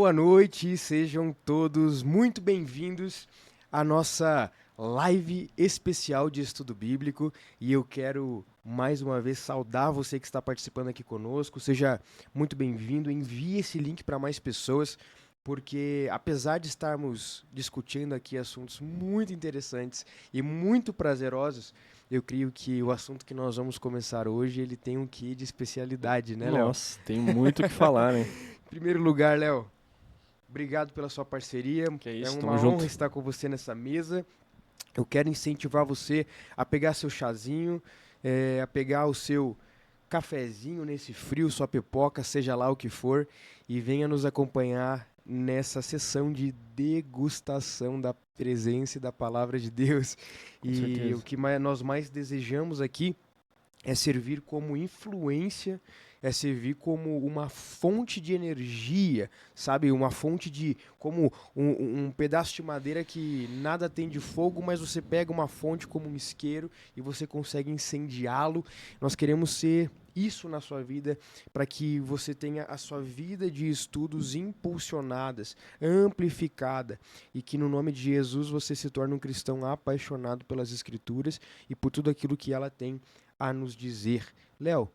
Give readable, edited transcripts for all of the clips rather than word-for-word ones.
Boa noite, sejam todos muito bem-vindos à nossa live especial de estudo bíblico e eu quero mais uma vez saudar você que está participando aqui conosco. Seja muito bem-vindo, envie esse link para mais pessoas, porque apesar de estarmos discutindo aqui assuntos muito interessantes e muito prazerosos, eu creio que o assunto que nós vamos começar hoje, ele tem um quê de especialidade, né, Léo? Nossa, tem muito o que falar, né? Em primeiro lugar, Léo, obrigado pela sua parceria. Que é É isso, tamo uma honra junto. estar com você nessa mesa. Eu quero incentivar você a pegar seu chazinho, a pegar o seu cafezinho nesse frio, sua pipoca, seja lá o que for, e venha nos acompanhar nessa sessão de degustação da presença e da palavra de Deus. Com E o certeza. que nós mais desejamos aqui é servir como influência, é servir como uma fonte de energia, sabe? Uma fonte de, como um pedaço de madeira que nada tem de fogo, mas você pega uma fonte como um isqueiro e você consegue incendiá-lo. Nós queremos ser isso na sua vida, para que você tenha a sua vida de estudos impulsionadas, amplificada, e que no nome de Jesus você se torne um cristão apaixonado pelas Escrituras e por tudo aquilo que ela tem a nos dizer. Léo,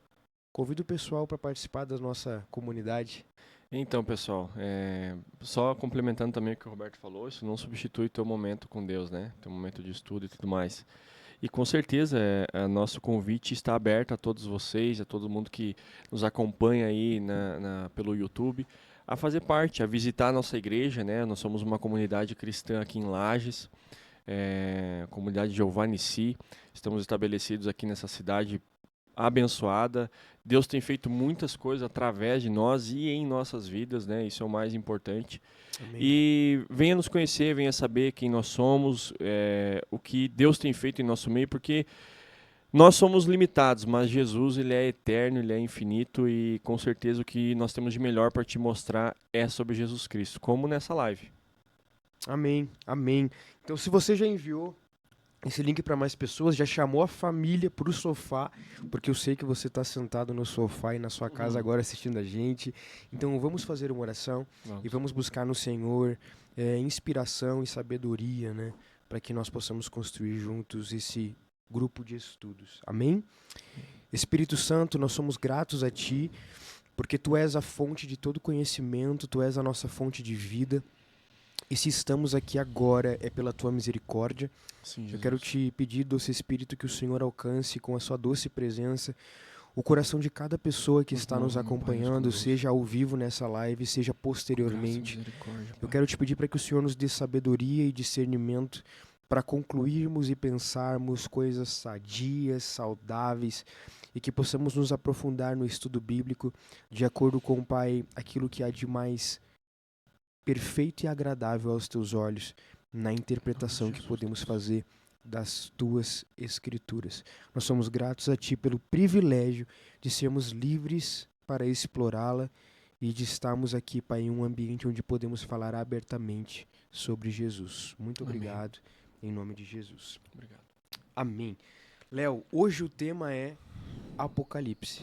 convido o pessoal para participar da nossa comunidade. Então, pessoal, só complementando também o que o Roberto falou, isso não substitui o teu momento com Deus, né? Teu momento de estudo e tudo mais. E com certeza, nosso convite está aberto a todos vocês, a todo mundo que nos acompanha aí pelo YouTube, a fazer parte, a visitar a nossa igreja, né? Nós somos uma comunidade cristã aqui em Lages, comunidade Jeová Nissi. Estamos estabelecidos aqui nessa cidade abençoada. Deus tem feito muitas coisas através de nós e em nossas vidas, né? Isso é o mais importante. Amém. E venha nos conhecer, venha saber quem nós somos, o que Deus tem feito em nosso meio, porque nós somos limitados, mas Jesus, ele é eterno, ele é infinito e com certeza o que nós temos de melhor para te mostrar é sobre Jesus Cristo, como nessa live. Amém, amém. Então, se você já enviou esse link para mais pessoas, já chamou a família para o sofá, porque eu sei que você está sentado no sofá e na sua casa agora assistindo a gente. Então, vamos fazer uma oração e vamos buscar no Senhor inspiração e sabedoria, né, para que nós possamos construir juntos esse grupo de estudos. Amém? Espírito Santo, nós somos gratos a Ti, porque Tu és a fonte de todo conhecimento, Tu és a nossa fonte de vida. E se estamos aqui agora, é pela Tua misericórdia. Sim, Eu Jesus. quero te pedir, doce Espírito, que o Senhor alcance com a sua doce presença o coração de cada pessoa que está nos acompanhando, seja ao vivo nessa live, seja posteriormente. Eu quero te pedir para que o Senhor nos dê sabedoria e discernimento para concluirmos e pensarmos coisas sadias, saudáveis, e que possamos nos aprofundar no estudo bíblico de acordo com, Pai, aquilo que há de mais perfeito e agradável aos teus olhos na interpretação que podemos fazer das tuas escrituras. Nós somos gratos a Ti pelo privilégio de sermos livres para explorá-la e de estarmos aqui, Pai, em um ambiente onde podemos falar abertamente sobre Jesus. Muito obrigado, em nome de Jesus. Obrigado. Amém. Léo, hoje o tema é Apocalipse.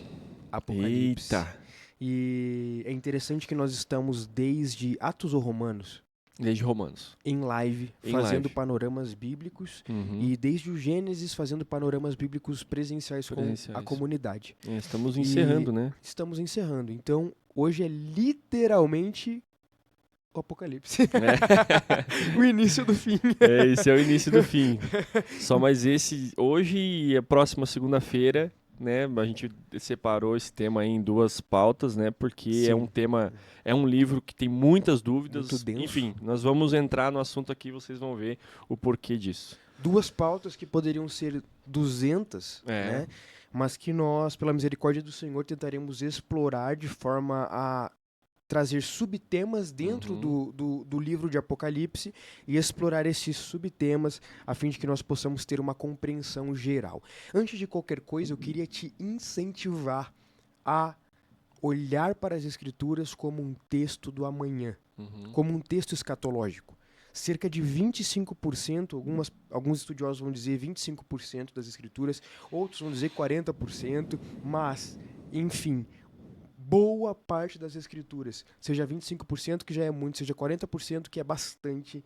Apocalipse. Eita! E é interessante que nós estamos desde Atos ou Romanos, Desde Romanos. em live, fazendo panoramas bíblicos, e desde o Gênesis fazendo panoramas bíblicos presenciais com a comunidade. Estamos encerrando, né? Estamos encerrando. Então, hoje é literalmente o Apocalipse. O início do fim. Esse é o início do fim. Só mais hoje e a próxima segunda-feira, né? A gente separou esse tema aí em duas pautas, né? Porque Sim. é um tema, é um livro que tem muitas dúvidas. Muito denso. Enfim, nós vamos entrar no assunto aqui, vocês vão ver o porquê disso. Duas pautas que poderiam ser 200, né? Mas que nós, pela misericórdia do Senhor, tentaremos explorar de forma a trazer subtemas dentro do livro de Apocalipse e explorar esses subtemas a fim de que nós possamos ter uma compreensão geral. Antes de qualquer coisa, eu queria te incentivar a olhar para as Escrituras como um texto do amanhã, como um texto escatológico. Cerca de 25%, alguns estudiosos vão dizer 25% das Escrituras, outros vão dizer 40%, mas, enfim, boa parte das escrituras, seja 25% que já é muito, seja 40% que é bastante,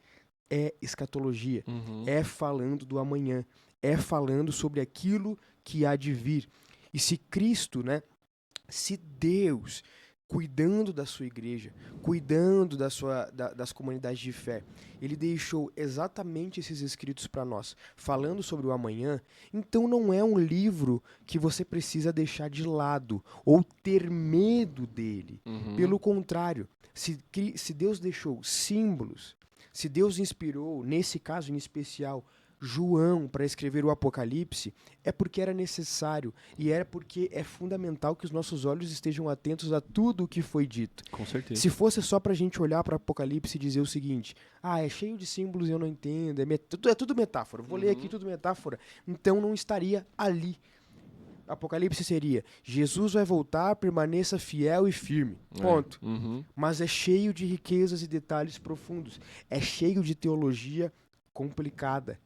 é escatologia, é falando do amanhã, é falando sobre aquilo que há de vir. E se Cristo, né, se Deus, cuidando da sua igreja, cuidando das comunidades de fé, ele deixou exatamente esses escritos para nós, falando sobre o amanhã, então não é um livro que você precisa deixar de lado ou ter medo dele. Pelo contrário, se Deus deixou símbolos, se Deus inspirou, nesse caso em especial, João para escrever o Apocalipse, é porque era necessário e é porque é fundamental que os nossos olhos estejam atentos a tudo o que foi dito. Com certeza. Se fosse só para a gente olhar para o Apocalipse e dizer o seguinte, é cheio de símbolos e eu não entendo, é tudo metáfora, vou ler aqui tudo metáfora, então não estaria ali. Apocalipse seria, Jesus vai voltar, permaneça fiel e firme, ponto. Mas é cheio de riquezas e detalhes profundos, é cheio de teologia complicada.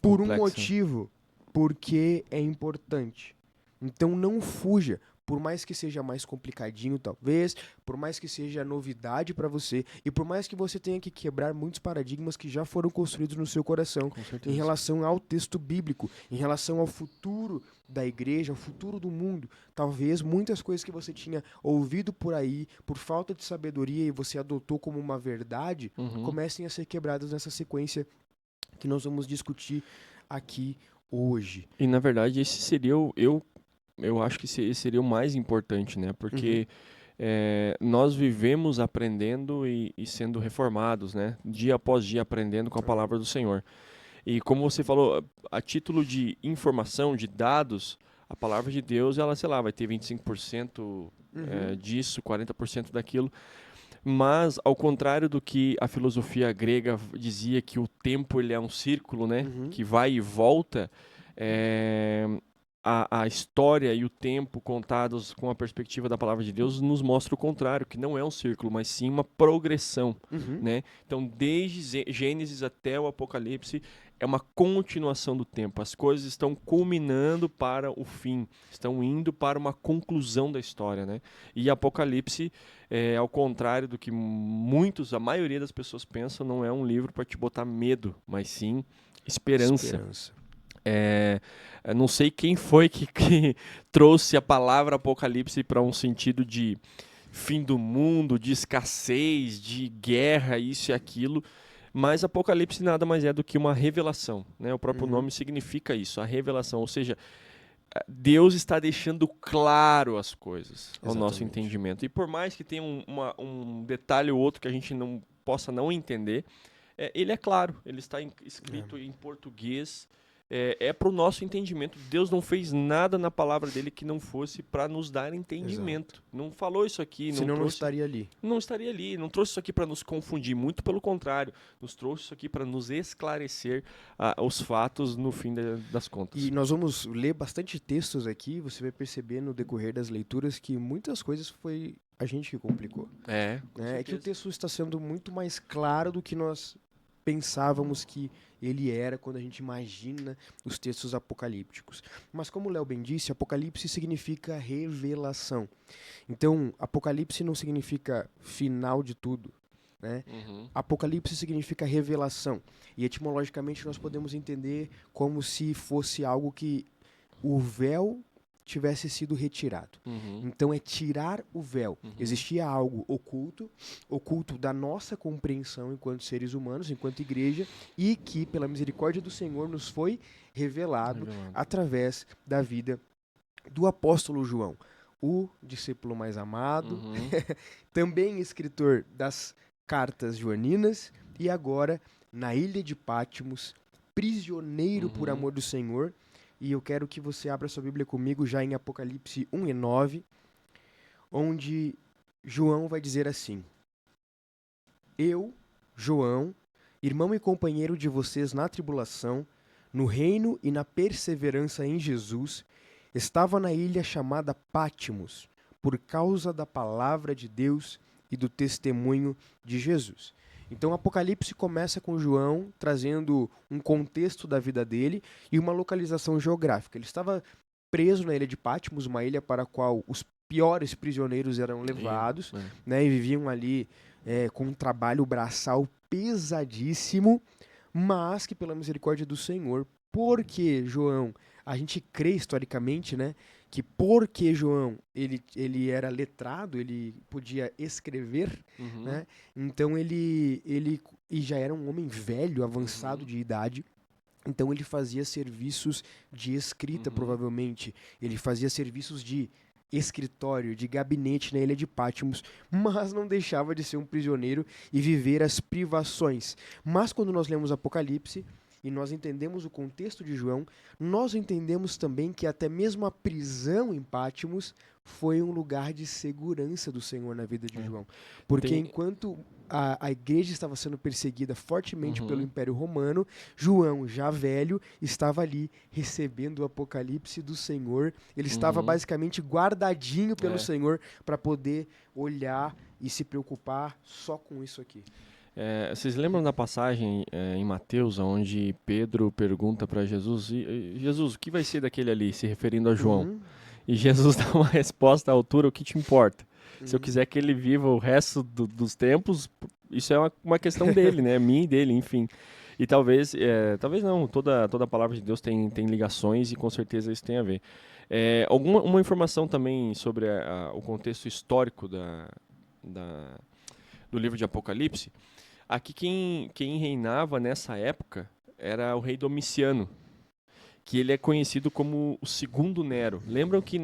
Por um motivo, porque é importante. Então não fuja, por mais que seja mais complicadinho talvez, por mais que seja novidade para você e por mais que você tenha que quebrar muitos paradigmas que já foram construídos no seu coração em relação ao texto bíblico, em relação ao futuro da igreja, ao futuro do mundo. Talvez muitas coisas que você tinha ouvido por aí, por falta de sabedoria e você adotou como uma verdade, comecem a ser quebradas nessa sequência que nós vamos discutir aqui hoje. E na verdade esse seria eu acho que esse seria o mais importante, né? Porque nós vivemos aprendendo e sendo reformados, né? Dia após dia aprendendo com a palavra do Senhor. E como você falou, a título de informação, de dados, a palavra de Deus, ela, sei lá, vai ter 25% disso, 40% daquilo. Mas, ao contrário do que a filosofia grega dizia, que o tempo ele é um círculo, né? Que vai e volta, a história e o tempo contados com a perspectiva da palavra de Deus nos mostra o contrário, que não é um círculo, mas sim uma progressão, né? Então, desde Gênesis até o Apocalipse, é uma continuação do tempo. As coisas estão culminando para o fim, estão indo para uma conclusão da história, né? E Apocalipse, ao contrário do que a maioria das pessoas pensam, não é um livro para te botar medo, mas sim esperança. Não sei quem foi que trouxe a palavra Apocalipse para um sentido de fim do mundo, de escassez, de guerra, isso e aquilo, mas Apocalipse nada mais é do que uma revelação, né? O próprio nome significa isso, a revelação, ou seja, Deus está deixando claro as coisas ao nosso entendimento. E por mais que tenha um detalhe ou outro que a gente não possa não entender, ele é claro, ele está escrito em português, para o nosso entendimento. Deus não fez nada na palavra dele que não fosse para nos dar entendimento. Exato. Não falou isso aqui. Senão não estaria ali. Não estaria ali. Não trouxe isso aqui para nos confundir. Muito pelo contrário. Nos trouxe isso aqui para nos esclarecer os fatos no fim das contas. E nós vamos ler bastante textos aqui. Você vai perceber no decorrer das leituras que muitas coisas foi a gente que complicou. É que o texto está sendo muito mais claro do que nós pensávamos que ele era quando a gente imagina os textos apocalípticos. Mas como o Léo bem disse, Apocalipse significa revelação. Então, Apocalipse não significa final de tudo, né? Apocalipse significa revelação. E etimologicamente nós podemos entender como se fosse algo que o véu tivesse sido retirado. Então é tirar o véu. Existia algo oculto da nossa compreensão enquanto seres humanos, enquanto igreja, e que pela misericórdia do Senhor nos foi revelado através da vida do apóstolo João, o discípulo mais amado, também escritor das cartas joaninas e agora na ilha de Patmos, prisioneiro por amor do Senhor. E eu quero que você abra sua Bíblia comigo já em Apocalipse 1:9, onde João vai dizer assim: Eu, João, irmão e companheiro de vocês na tribulação, no reino e na perseverança em Jesus, estava na ilha chamada Patmos, por causa da palavra de Deus e do testemunho de Jesus. Então, Apocalipse começa com João trazendo um contexto da vida dele e uma localização geográfica. Ele estava preso na ilha de Patmos, uma ilha para a qual os piores prisioneiros eram levados, né, e viviam ali com um trabalho braçal pesadíssimo, mas que pela misericórdia do Senhor, porque João, a gente crê historicamente, né, que porque João ele era letrado, ele podia escrever, né, então ele e já era um homem velho, avançado de idade. Então ele fazia serviços de escrita, provavelmente. Ele fazia serviços de escritório, de gabinete na ilha de Patmos, mas não deixava de ser um prisioneiro e viver as privações. Mas quando nós lemos Apocalipse e nós entendemos o contexto de João, nós entendemos também que até mesmo a prisão em Patmos foi um lugar de segurança do Senhor na vida de João. Porque enquanto a igreja estava sendo perseguida fortemente pelo Império Romano, João, já velho, estava ali recebendo o Apocalipse do Senhor. Ele estava basicamente guardadinho pelo Senhor para poder olhar e se preocupar só com isso aqui. Vocês lembram da passagem em Mateus, onde Pedro pergunta para Jesus, Jesus, o que vai ser daquele ali, se referindo a João? E Jesus dá uma resposta à altura, o que te importa? Se eu quiser que ele viva o resto dos tempos, isso é uma questão dele, né? Minha e dele, enfim. E talvez não, toda a palavra de Deus tem ligações e com certeza isso tem a ver. Uma informação também sobre o contexto histórico do livro de Apocalipse. Aqui quem reinava nessa época era o rei Domiciano, que ele é conhecido como o segundo Nero. Lembram que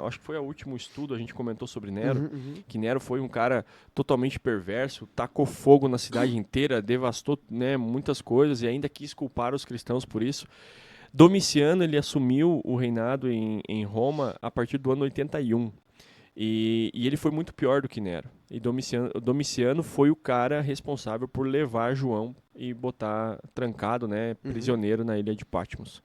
acho que foi o último estudo, a gente comentou sobre Nero, que Nero foi um cara totalmente perverso, tacou fogo na cidade inteira, devastou, né, muitas coisas e ainda quis culpar os cristãos por isso. Domiciano, ele assumiu o reinado em Roma a partir do ano 81. E ele foi muito pior do que Nero. E Domiciano foi o cara responsável por levar João e botar trancado, né, prisioneiro na ilha de Patmos.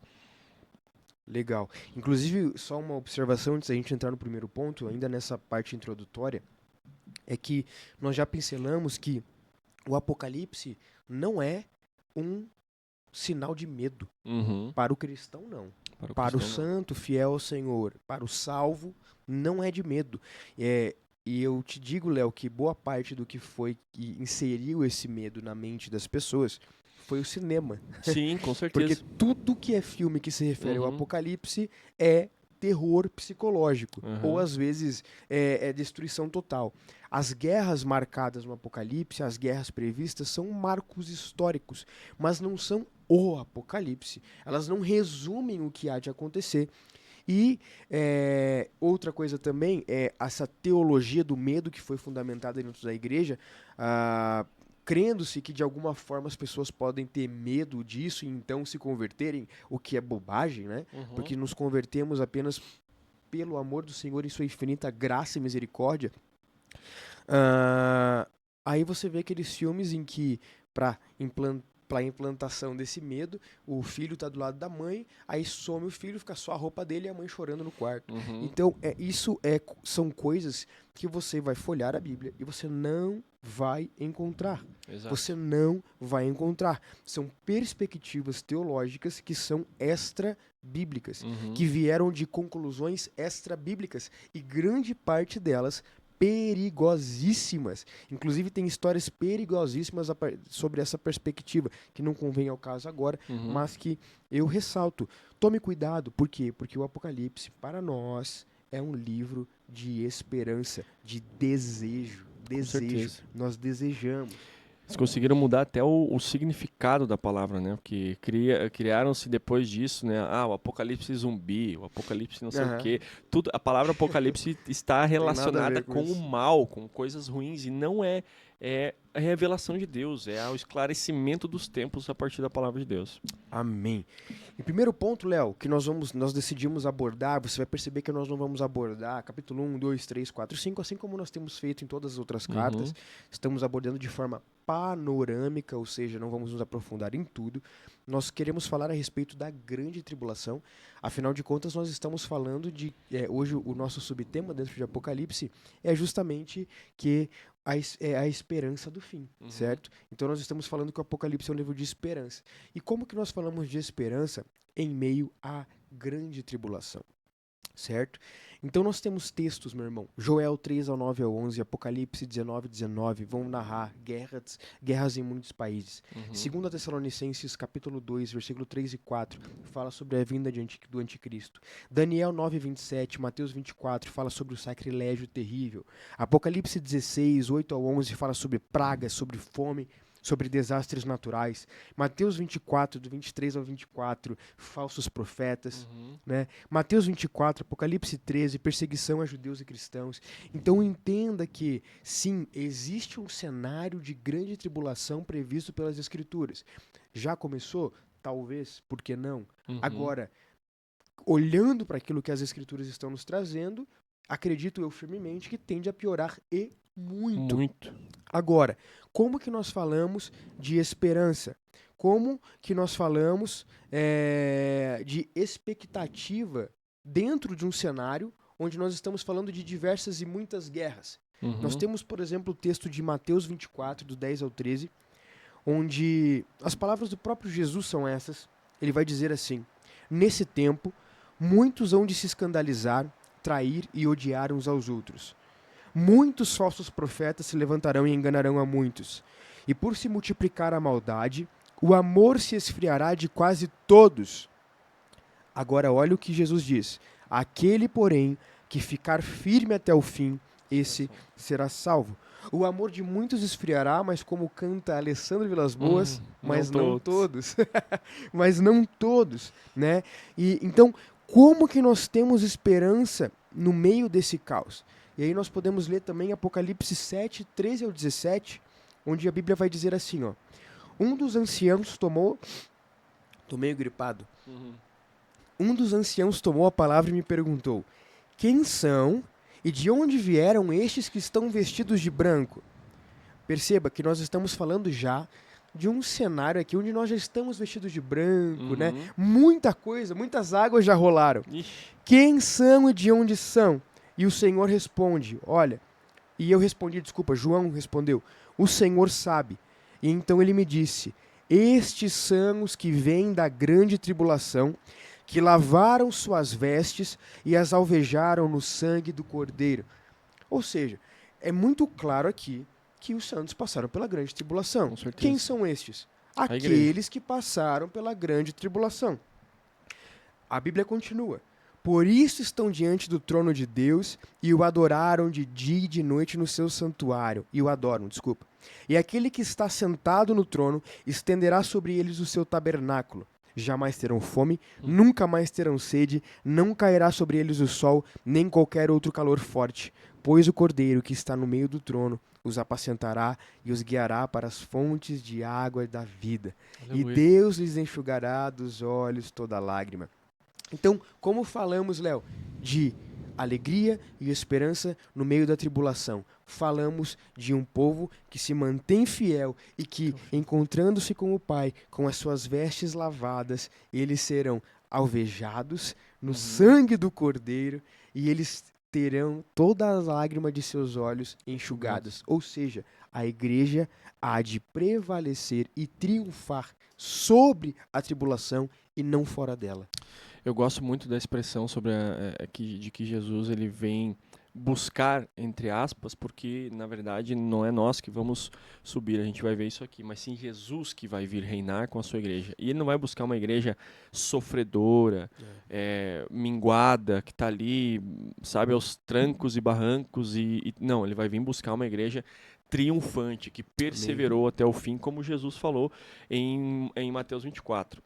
Legal. Inclusive, só uma observação antes da gente entrar no primeiro ponto, ainda nessa parte introdutória, é que nós já pincelamos que o Apocalipse não é um sinal de medo. Para o cristão, não. Para o santo, fiel ao Senhor, para o salvo, não é de medo. E eu te digo, Léo, que boa parte do que foi que inseriu esse medo na mente das pessoas foi o cinema. Sim, com certeza. Porque tudo que é filme que se refere ao Apocalipse é terror psicológico. Ou, às vezes, é destruição total. As guerras marcadas no Apocalipse, as guerras previstas, são marcos históricos, mas não são o Apocalipse. Elas não resumem o que há de acontecer. E outra coisa também é essa teologia do medo que foi fundamentada dentro da igreja, crendo-se que de alguma forma as pessoas podem ter medo disso e então se converterem, o que é bobagem, né? Porque nos convertemos apenas pelo amor do Senhor em sua infinita graça e misericórdia. Aí você vê aqueles filmes em que, para implantação desse medo, o filho está do lado da mãe, aí some o filho, fica só a roupa dele e a mãe chorando no quarto. Então, são coisas que você vai folhear a Bíblia e você não vai encontrar. Exato. Você não vai encontrar. São perspectivas teológicas que são extra-bíblicas, que vieram de conclusões extra-bíblicas, e grande parte delas perigosíssimas. Inclusive tem histórias perigosíssimas sobre essa perspectiva, que não convém ao caso agora, mas que eu ressalto. Tome cuidado, por quê? Porque o Apocalipse, para nós, é um livro de esperança, de desejo. Nós desejamos. Eles conseguiram mudar até o significado da palavra, né? Porque criaram-se depois disso, né? O apocalipse zumbi, o apocalipse não sei o quê. Tudo, a palavra apocalipse está relacionada com o mal, com coisas ruins, e não é a revelação de Deus, é o esclarecimento dos tempos a partir da palavra de Deus. Amém. E primeiro ponto, Léo, que nós decidimos abordar, você vai perceber que nós não vamos abordar capítulo 1, 2, 3, 4, 5, assim como nós temos feito em todas as outras cartas. Estamos abordando de forma panorâmica, ou seja, não vamos nos aprofundar em tudo. Nós queremos falar a respeito da grande tribulação. Afinal de contas, nós estamos falando de... hoje o nosso subtema dentro de Apocalipse é justamente que a esperança do fim, certo? Então nós estamos falando que o Apocalipse é um livro de esperança. E como que nós falamos de esperança em meio à grande tribulação? certo? Então nós temos textos, meu irmão. Joel 3 ao 9 ao 11, Apocalipse 19, 19, vão narrar guerras em muitos países. Uhum. 2 Tessalonicenses capítulo 2, versículo 3 e 4, fala sobre a vinda do anticristo. Daniel 9, 27, Mateus 24, fala sobre o sacrilégio terrível. Apocalipse 16, 8 ao 11, fala sobre pragas, sobre fome, sobre desastres naturais. Mateus 24, do 23 ao 24, falsos profetas, Uhum. né? Mateus 24, Apocalipse 13, perseguição a judeus e cristãos. Então entenda que, sim, existe um cenário de grande tribulação previsto pelas Escrituras. Já começou? Talvez, por que não? Uhum. Agora, olhando para aquilo que as Escrituras estão nos trazendo, acredito eu firmemente que tende a piorar e muito. Muito. Agora, como que nós falamos de esperança? Como que nós falamos de expectativa dentro de um cenário onde nós estamos falando de diversas e muitas guerras? Nós Uhum. temos, por exemplo, o texto de Mateus 24, do 10 ao 13, onde as palavras do próprio Jesus são essas. Ele vai dizer assim: nesse tempo, muitos hão de se escandalizar, trair e odiar uns aos outros. Muitos falsos profetas se levantarão e enganarão a muitos. E por se multiplicar a maldade, o amor se esfriará de quase todos. Agora olha o que Jesus diz: aquele, porém, que ficar firme até o fim, esse será salvo. O amor de muitos esfriará, mas como canta Alessandro Vilas Boas, Não mas não todos. todos. Mas não todos, né? E então, como que nós temos esperança no meio desse caos? E aí nós podemos ler também Apocalipse 7, 13 ao 17, onde a Bíblia vai dizer assim, ó: um dos anciãos tomou... Tô meio gripado. Uhum. Um dos anciãos tomou a palavra e me perguntou: quem são e de onde vieram estes que estão vestidos de branco? Perceba que nós estamos falando já de um cenário aqui onde nós já estamos vestidos de branco, né? Uhum. Muita coisa, muitas águas já rolaram. Ixi. Quem são e de onde são? E o Senhor responde: olha, e eu respondi, desculpa, João respondeu: o Senhor sabe. E então ele me disse: estes são os que vêm da grande tribulação, que lavaram suas vestes e as alvejaram no sangue do Cordeiro. Ou seja, é muito claro aqui que os santos passaram pela grande tribulação. Com Quem certeza. são estes? A igreja. Aqueles que passaram pela grande tribulação. A Bíblia continua: por isso estão diante do trono de Deus e o adoraram de dia e de noite no seu santuário. E o adoram, desculpa. E aquele que está sentado no trono estenderá sobre eles o seu tabernáculo. Jamais terão fome, nunca mais terão sede, não cairá sobre eles o sol, nem qualquer outro calor forte, pois o Cordeiro que está no meio do trono os apacentará e os guiará para as fontes de água da vida. E Aleluia. Deus lhes enxugará dos olhos toda lágrima. Então, como falamos, Léo, de alegria e esperança no meio da tribulação, falamos de um povo que se mantém fiel e que, encontrando-se com o Pai, com as suas vestes lavadas, eles serão alvejados no sangue do Cordeiro e eles terão toda a lágrima de seus olhos enxugadas. Ou seja, a igreja há de prevalecer e triunfar sobre a tribulação e não fora dela. Eu gosto muito da expressão sobre de que Jesus ele vem buscar, entre aspas, porque na verdade não é nós que vamos subir, a gente vai ver isso aqui, mas sim Jesus que vai vir reinar com a sua igreja. E ele não vai buscar uma igreja sofredora, minguada, que está ali, sabe, aos trancos e barrancos, não, ele vai vir buscar uma igreja triunfante, que perseverou até o fim, como Jesus falou em Mateus 24.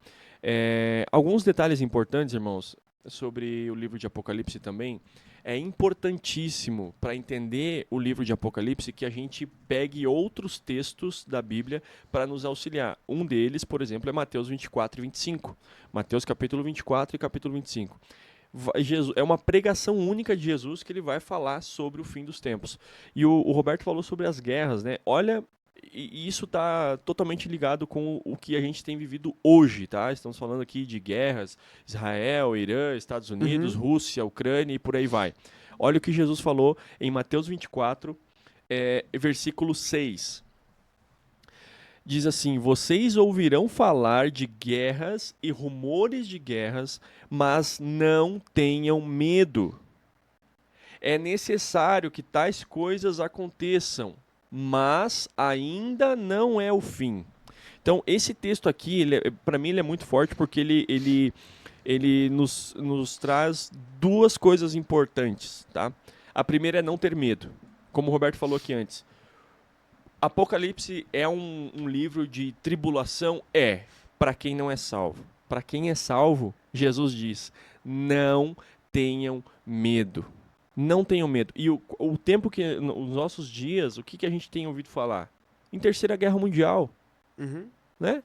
Alguns detalhes importantes, irmãos, sobre o livro de Apocalipse também. É importantíssimo para entender o livro de Apocalipse que a gente pegue outros textos da Bíblia para nos auxiliar. Um deles, por exemplo, é Mateus 24 e 25. Mateus capítulo 24 e capítulo 25. É uma pregação única de Jesus que ele vai falar sobre o fim dos tempos. E o Roberto falou sobre as guerras, né? Olha, e isso está totalmente ligado com o que a gente tem vivido hoje, tá? Estamos falando aqui de guerras, Israel, Irã, Estados Unidos, Rússia, Ucrânia e por aí vai. Olha o que Jesus falou em Mateus 24, versículo 6. diz assim: vocês ouvirão falar de guerras e rumores de guerras, mas não tenham medo. É necessário que tais coisas aconteçam, mas ainda não é o fim. Então, esse texto aqui, para mim, ele é muito forte porque ele nos traz duas coisas importantes, tá? A primeira é não ter medo, como o Roberto falou aqui antes. Apocalipse é um livro de tribulação? É, para quem não é salvo. Para quem é salvo, Jesus diz: não tenham medo. Não tenham medo. E o tempo que, nos nossos dias, o que a gente tem ouvido falar? Em Terceira Guerra Mundial, né?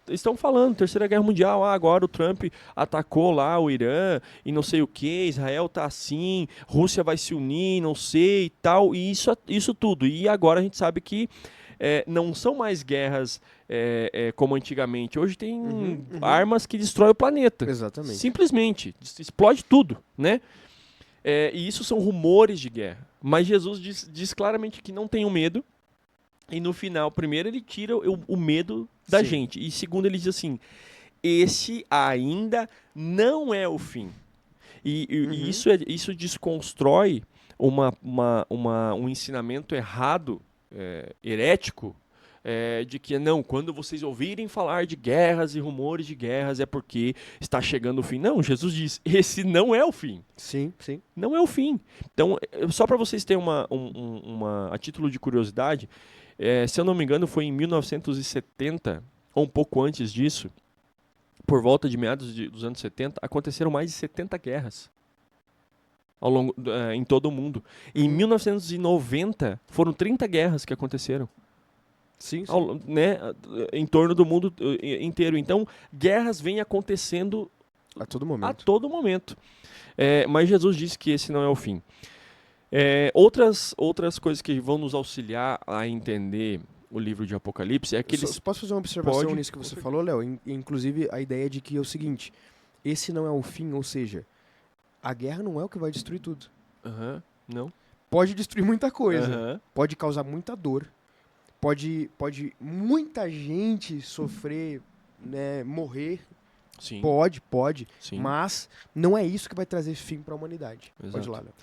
Estão falando, Terceira Guerra Mundial, agora o Trump atacou lá o Irã e não sei o que, Israel tá assim, Rússia vai se unir, não sei e tal, e isso tudo. E agora a gente sabe que não são mais guerras como antigamente. Hoje tem armas que destroem o planeta. Exatamente. Simplesmente, explode tudo, né? E isso são rumores de guerra. Mas Jesus diz claramente que não tenham medo. E no final, primeiro, ele tira o medo da gente. E segundo, ele diz assim: esse ainda não é o fim. E isso desconstrói um ensinamento errado, herético, de que não, quando vocês ouvirem falar de guerras e rumores de guerras é porque está chegando o fim. Não, Jesus diz: esse não é o fim. Sim, sim. Não é o fim. Então, só para vocês terem a título de curiosidade, se eu não me engano, foi em 1970, ou um pouco antes disso, por volta de meados dos anos 70, aconteceram mais de 70 guerras em todo o mundo. E em 1990, foram 30 guerras que aconteceram. Sim. Em torno do mundo inteiro. Então, guerras vêm acontecendo a todo momento. A todo momento. Mas Jesus disse que esse não é o fim. Outras coisas que vão nos auxiliar a entender o livro de Apocalipse é que Posso fazer uma observação nisso que você falou, Léo? Inclusive, a ideia de que é o seguinte: esse não é o fim, ou seja, a guerra não é o que vai destruir tudo. Não. Pode destruir muita coisa. Pode causar muita dor. Pode muita gente sofrer, né, morrer. Sim. Pode. Sim. Mas não é isso que vai trazer fim para a humanidade. Exato. Pode ir lá, Léo.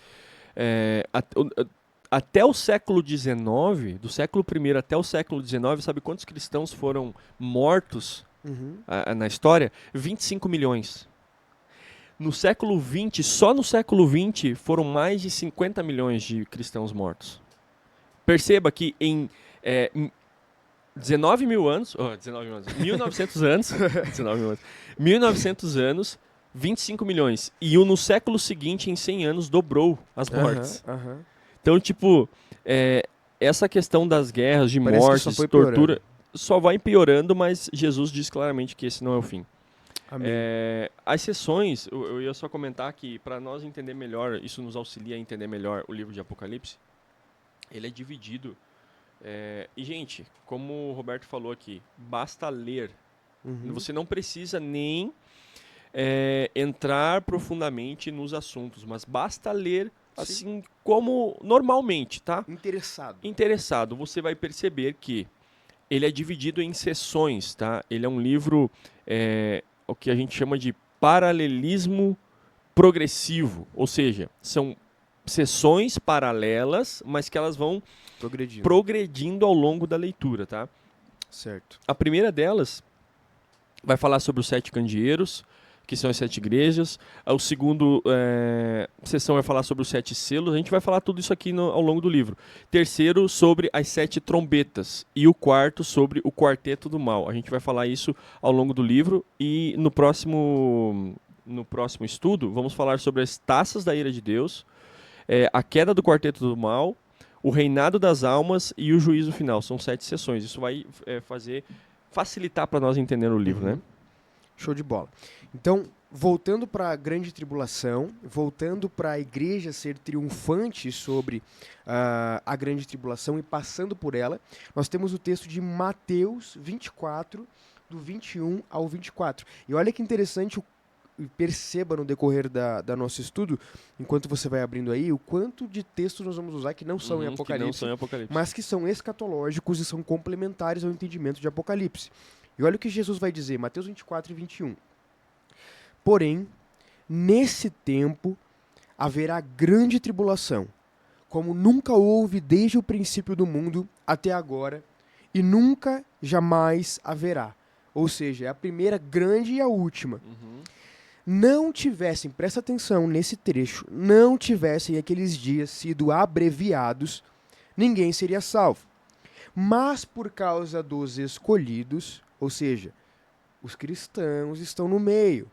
Até o século XIX, do século I até o século XIX, sabe quantos cristãos foram mortos na história? 25 milhões. No século XX, só no século XX, foram mais de 50 milhões de cristãos mortos. Perceba que em 1900 anos, 1900 anos, 25 milhões. E no século seguinte, em 100 anos, dobrou as mortes. Então, tipo, essa questão das guerras, de mortes, tortura, só vai piorando, mas Jesus diz claramente que esse não é o fim. As sessões, eu ia só comentar que, para nós entender melhor, isso nos auxilia a entender melhor o livro de Apocalipse, ele é dividido. E, gente, como o Roberto falou aqui, basta ler. Você não precisa nem entrar profundamente nos assuntos, mas basta ler assim como normalmente, tá? Interessado. Você vai perceber que ele é dividido em seções, tá? Ele é um livro, o que a gente chama de paralelismo progressivo, ou seja, são seções paralelas, mas que elas vão progredindo ao longo da leitura, tá? Certo. A primeira delas vai falar sobre os 7 candeeiros, que são as 7 igrejas. O segundo sessão vai falar sobre os 7 selos. A gente vai falar tudo isso aqui ao longo do livro. Terceiro, sobre as 7 trombetas. E o quarto, sobre o quarteto do mal. A gente vai falar isso ao longo do livro. E no próximo estudo, vamos falar sobre as taças da ira de Deus, a queda do quarteto do mal, o reinado das almas e o juízo final. São 7 sessões. Isso vai facilitar para nós entender o livro, né? Show de bola. Então, voltando para a grande tribulação, voltando para a igreja ser triunfante sobre a grande tribulação e passando por ela, nós temos o texto de Mateus 24, do 21 ao 24. E olha que interessante perceba no decorrer da nosso estudo, enquanto você vai abrindo aí, o quanto de textos nós vamos usar que não são em Apocalipse, mas que são escatológicos e são complementares ao entendimento de Apocalipse. E olha o que Jesus vai dizer, Mateus 24 e 21. Porém, nesse tempo haverá grande tribulação, como nunca houve desde o princípio do mundo até agora, e nunca jamais haverá. Ou seja, é a primeira grande e a última. Não tivessem, presta atenção nesse trecho, não tivessem aqueles dias sido abreviados, ninguém seria salvo. Mas por causa dos escolhidos, ou seja, os cristãos estão no meio,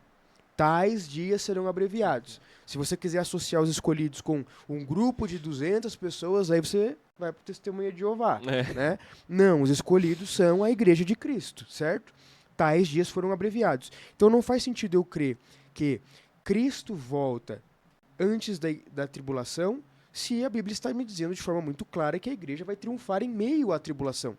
tais dias serão abreviados. Se você quiser associar os escolhidos com um grupo de 200 pessoas, aí você vai para o Testemunha de Jeová. Né? Não, os escolhidos são a Igreja de Cristo, certo? Tais dias foram abreviados. Então não faz sentido eu crer que Cristo volta antes da tribulação, se a Bíblia está me dizendo de forma muito clara que a igreja vai triunfar em meio à tribulação.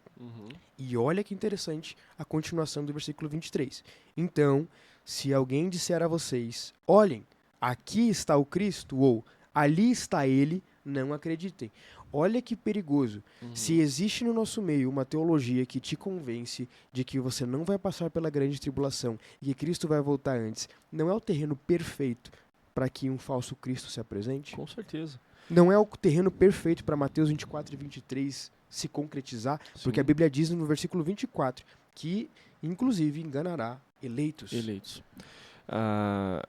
E olha que interessante a continuação do versículo 23. Então, se alguém disser a vocês, olhem, aqui está o Cristo, ou ali está ele, não acreditem. Olha que perigoso. Se existe no nosso meio uma teologia que te convence de que você não vai passar pela grande tribulação e que Cristo vai voltar antes, não é o terreno perfeito para que um falso Cristo se apresente? Com certeza. Não é o terreno perfeito para Mateus 24 e 23 se concretizar, porque a Bíblia diz no versículo 24 que, inclusive, enganará eleitos.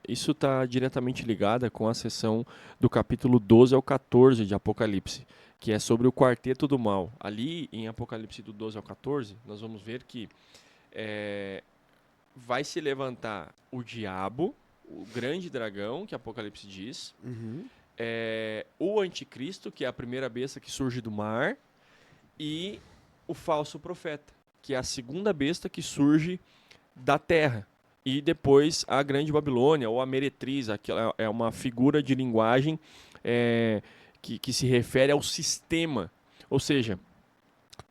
Isso está diretamente ligado com a seção do capítulo 12 ao 14 de Apocalipse, que é sobre o quarteto do mal. Ali, em Apocalipse do 12 ao 14, nós vamos ver que vai se levantar o diabo, o grande dragão, que Apocalipse diz, o anticristo, que é a primeira besta que surge do mar, e o falso profeta, que é a segunda besta que surge da terra. E depois a Grande Babilônia, ou a Meretriz, aquela é uma figura de linguagem que se refere ao sistema. Ou seja,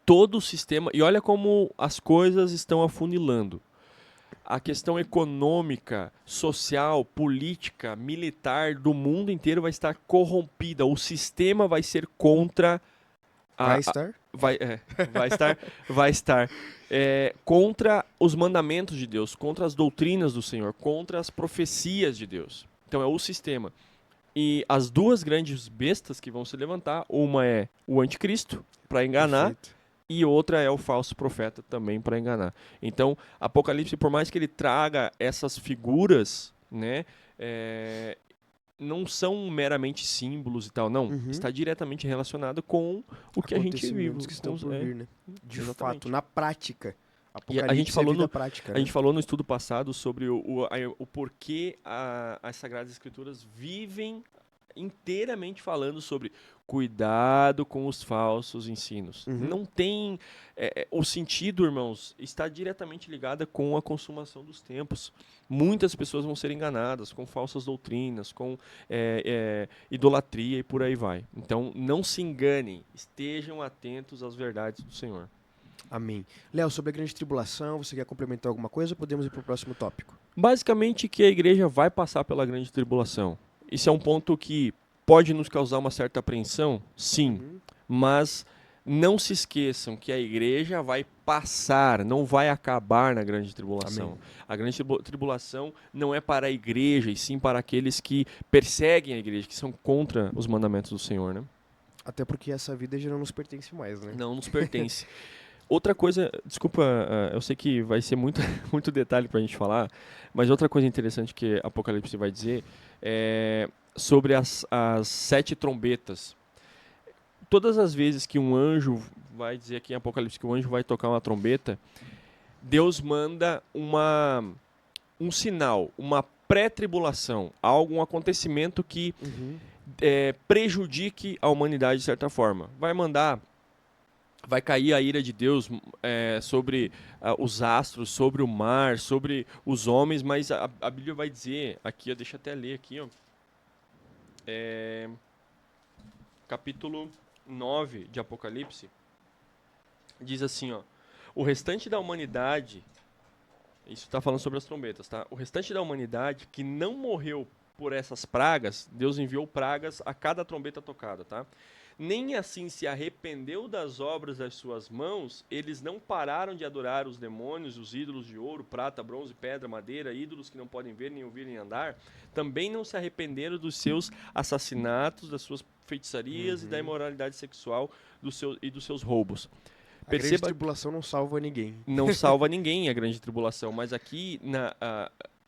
todo o sistema... E olha como as coisas estão afunilando. A questão econômica, social, política, militar do mundo inteiro vai estar corrompida. O sistema vai ser contra... Vai estar contra os mandamentos de Deus, contra as doutrinas do Senhor, contra as profecias de Deus. Então é o sistema. E as duas grandes bestas que vão se levantar, uma é o anticristo, para enganar, Perfeito. e outra é o falso profeta também para enganar. Então, Apocalipse, por mais que ele traga essas figuras, né, não são meramente símbolos e tal, não. Está diretamente relacionado com o que a gente vive. Que estão por vir, né? De Exatamente. fato, na prática. E a gente falou prática, a gente falou no estudo passado sobre o porquê as Sagradas Escrituras vivem inteiramente falando sobre cuidado com os falsos ensinos. Não tem... o sentido, irmãos, está diretamente ligado com a consumação dos tempos. Muitas pessoas vão ser enganadas com falsas doutrinas, com idolatria e por aí vai. Então, não se enganem. Estejam atentos às verdades do Senhor. Amém. Léo, sobre a grande tribulação, você quer complementar alguma coisa ou podemos ir para o próximo tópico? Basicamente que a igreja vai passar pela grande tribulação. Isso é um ponto que pode nos causar uma certa apreensão, sim, mas não se esqueçam que a igreja vai passar, não vai acabar na grande tribulação. Amém. A grande tribulação não é para a igreja, e sim para aqueles que perseguem a igreja, que são contra os mandamentos do Senhor, né? Até porque essa vida já não nos pertence mais, né? Não nos pertence. Outra coisa, desculpa, eu sei que vai ser muito, muito detalhe para a gente falar, mas outra coisa interessante que Apocalipse vai dizer é sobre as 7 trombetas. Todas as vezes que um anjo, vai dizer aqui em Apocalipse que o anjo vai tocar uma trombeta, Deus manda um sinal, uma pré-tribulação, um acontecimento que prejudique a humanidade de certa forma. Vai cair a ira de Deus sobre os astros, sobre o mar, sobre os homens, mas a Bíblia vai dizer, aqui, deixa eu até ler aqui, ó, capítulo 9 de Apocalipse, diz assim, ó, o restante da humanidade Isso está falando sobre as trombetas, tá? O restante da humanidade que não morreu por essas pragas, Deus enviou pragas a cada trombeta tocada, tá? Nem assim se arrependeu das obras das suas mãos, eles não pararam de adorar os demônios, os ídolos de ouro, prata, bronze, pedra, madeira, ídolos que não podem ver, nem ouvir, nem andar. Também não se arrependeram dos seus assassinatos, das suas feitiçarias e da imoralidade sexual e dos seus roubos. A grande tribulação não salva ninguém. Não salva ninguém a grande tribulação, mas aqui,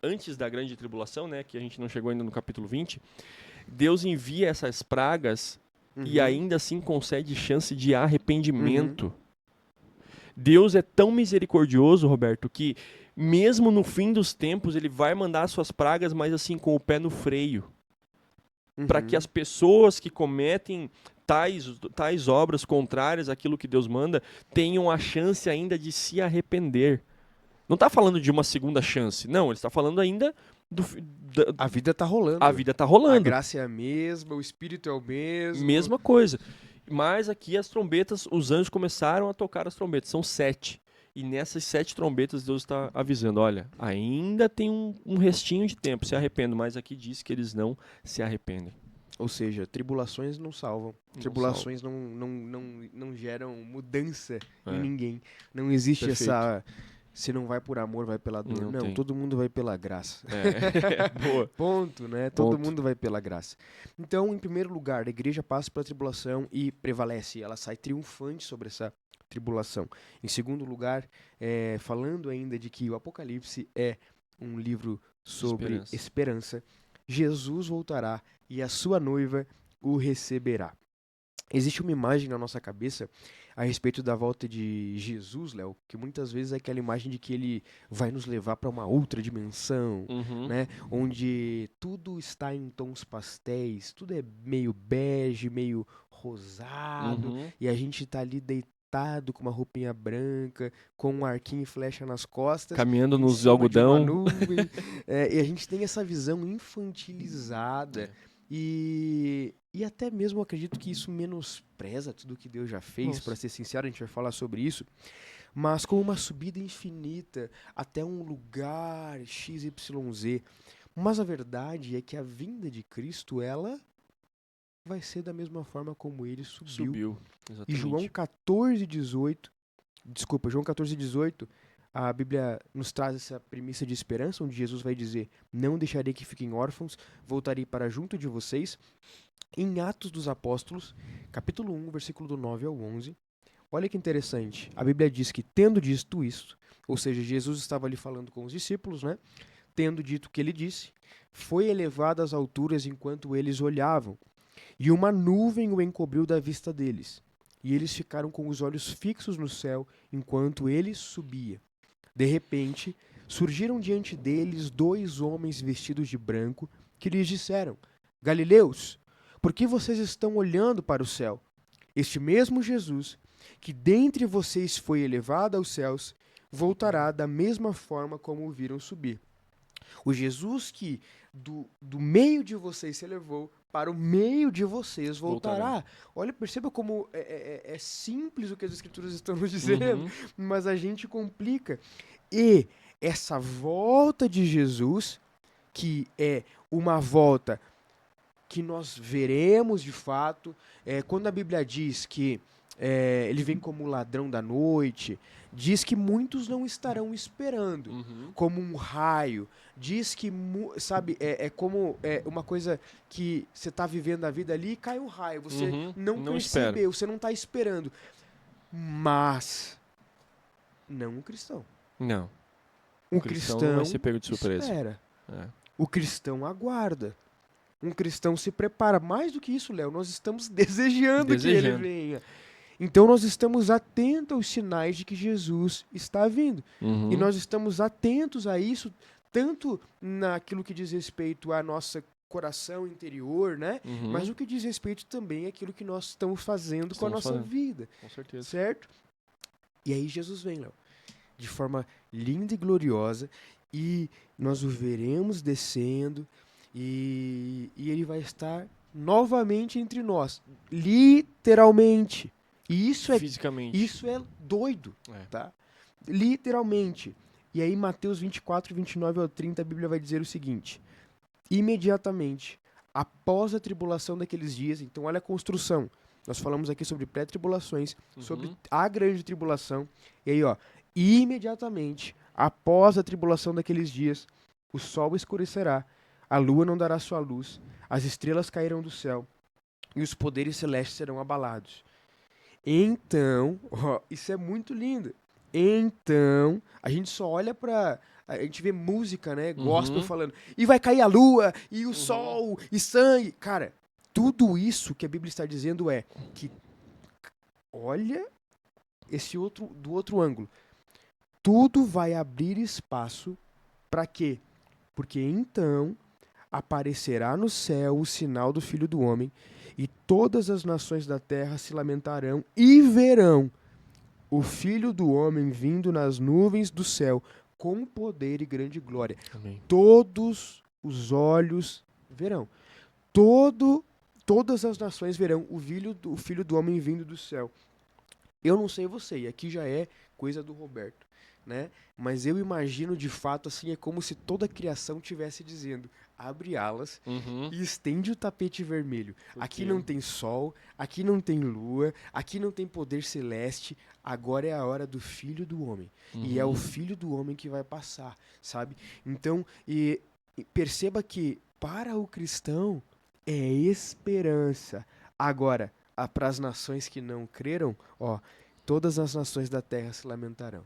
antes da grande tribulação, né, que a gente não chegou ainda no capítulo 20, Deus envia essas pragas e ainda assim concede chance de arrependimento. Deus é tão misericordioso, Roberto, que mesmo no fim dos tempos ele vai mandar suas pragas, mas assim com o pé no freio, para que as pessoas que cometem tais obras contrárias àquilo que Deus manda tenham a chance ainda de se arrepender. Não está falando de uma segunda chance, não, ele está falando ainda a vida está rolando. A vida está rolando. A graça é a mesma, o Espírito é o mesmo. Mesma coisa. Mas aqui as trombetas, os anjos começaram a tocar as trombetas, são 7. E nessas 7 trombetas Deus está avisando, olha, ainda tem um restinho de tempo, se arrependo, mas aqui diz que eles não se arrependem. Ou seja, tribulações não salvam. Tribulações não geram mudança em ninguém. Não existe essa... Se não vai por amor, vai pela dor. Não, todo mundo vai pela graça. Boa. Ponto, né? Todo mundo vai pela graça. Então, em primeiro lugar, a igreja passa pela tribulação e prevalece. Ela sai triunfante sobre essa tribulação. Em segundo lugar, falando ainda de que o Apocalipse é um livro sobre esperança, Jesus voltará e a sua noiva o receberá. Existe uma imagem na nossa cabeça a respeito da volta de Jesus, Léo, que muitas vezes é aquela imagem de que ele vai nos levar para uma outra dimensão, né? Onde tudo está em tons pastéis, tudo é meio bege, meio rosado, e a gente está ali deitado com uma roupinha branca, com um arquinho e flecha nas costas, caminhando nos algodão. Nuvem, e a gente tem essa visão infantilizada. E até mesmo eu acredito que isso menospreza tudo que Deus já fez, para ser sincero, a gente vai falar sobre isso, mas com uma subida infinita até um lugar XYZ. Mas a verdade é que a vinda de Cristo, ela vai ser da mesma forma como ele subiu. Exatamente. E João 14:18, a Bíblia nos traz essa premissa de esperança, onde Jesus vai dizer, não deixarei que fiquem órfãos, voltarei para junto de vocês. Em Atos dos Apóstolos, capítulo 1, versículo do 9 ao 11, olha que interessante, a Bíblia diz que, tendo dito isto, ou seja, Jesus estava ali falando com os discípulos, né? Tendo dito o que ele disse, foi elevado às alturas enquanto eles olhavam, e uma nuvem o encobriu da vista deles, e eles ficaram com os olhos fixos no céu enquanto ele subia. De repente, surgiram diante deles 2 homens vestidos de branco, que lhes disseram, Galileus, por que vocês estão olhando para o céu? Este mesmo Jesus, que dentre vocês foi elevado aos céus, voltará da mesma forma como o viram subir. O Jesus que do meio de vocês se elevou, para o meio de vocês voltará. Olha, perceba como é simples o que as Escrituras estão nos dizendo, mas a gente complica. E essa volta de Jesus, que é uma volta que nós veremos de fato, quando a Bíblia diz que ele vem como ladrão da noite, diz que muitos não estarão esperando, como um raio, diz que, sabe, é como uma coisa que você está vivendo a vida ali e cai um raio, você não percebeu, você não está esperando, mas não o cristão. Não. O cristão não vai ser pego de surpresa. Espera. O cristão aguarda. Um cristão se prepara. Mais do que isso, Léo, nós estamos desejando que ele venha. Então nós estamos atentos aos sinais de que Jesus está vindo. E nós estamos atentos a isso, tanto naquilo que diz respeito ao nosso coração interior, né? Mas o que diz respeito também àquilo que nós estamos fazendo com a nossa vida. Com certeza. Certo? E aí Jesus vem, Léo, de forma linda e gloriosa, e nós o veremos descendo, e ele vai estar novamente entre nós, literalmente. E isso fisicamente. Isso é doido, tá? Literalmente. E aí Mateus 24, 29 ao 30, a Bíblia vai dizer o seguinte: imediatamente, após a tribulação daqueles dias, então olha a construção. Nós falamos aqui sobre pré-tribulações, sobre a grande tribulação. E aí, ó, imediatamente, após a tribulação daqueles dias, o sol escurecerá, a lua não dará sua luz, as estrelas cairão do céu e os poderes celestes serão abalados. Então, ó, isso é muito lindo. Então, a gente só olha pra. A gente vê música, né? Gospel falando. E vai cair a lua, e o sol, e sangue. Cara, tudo isso que a Bíblia está dizendo é que. Olha do outro ângulo. Tudo vai abrir espaço para quê? Porque então aparecerá no céu o sinal do Filho do Homem, e todas as nações da terra se lamentarão e verão o Filho do Homem vindo nas nuvens do céu com poder e grande glória. Amém. Todos os olhos verão. Todas as nações verão o Filho do Homem vindo do céu. Eu não sei você, e aqui já é coisa do Roberto, né? Mas eu imagino de fato assim, é como se toda a criação estivesse dizendo: abre alas e estende o tapete vermelho. Aqui não tem sol, aqui não tem lua, aqui não tem poder celeste, agora é a hora do Filho do Homem. E é o Filho do Homem que vai passar, sabe? Então, e perceba que para o cristão é esperança. Agora, para as nações que não creram, ó, todas as nações da terra se lamentarão.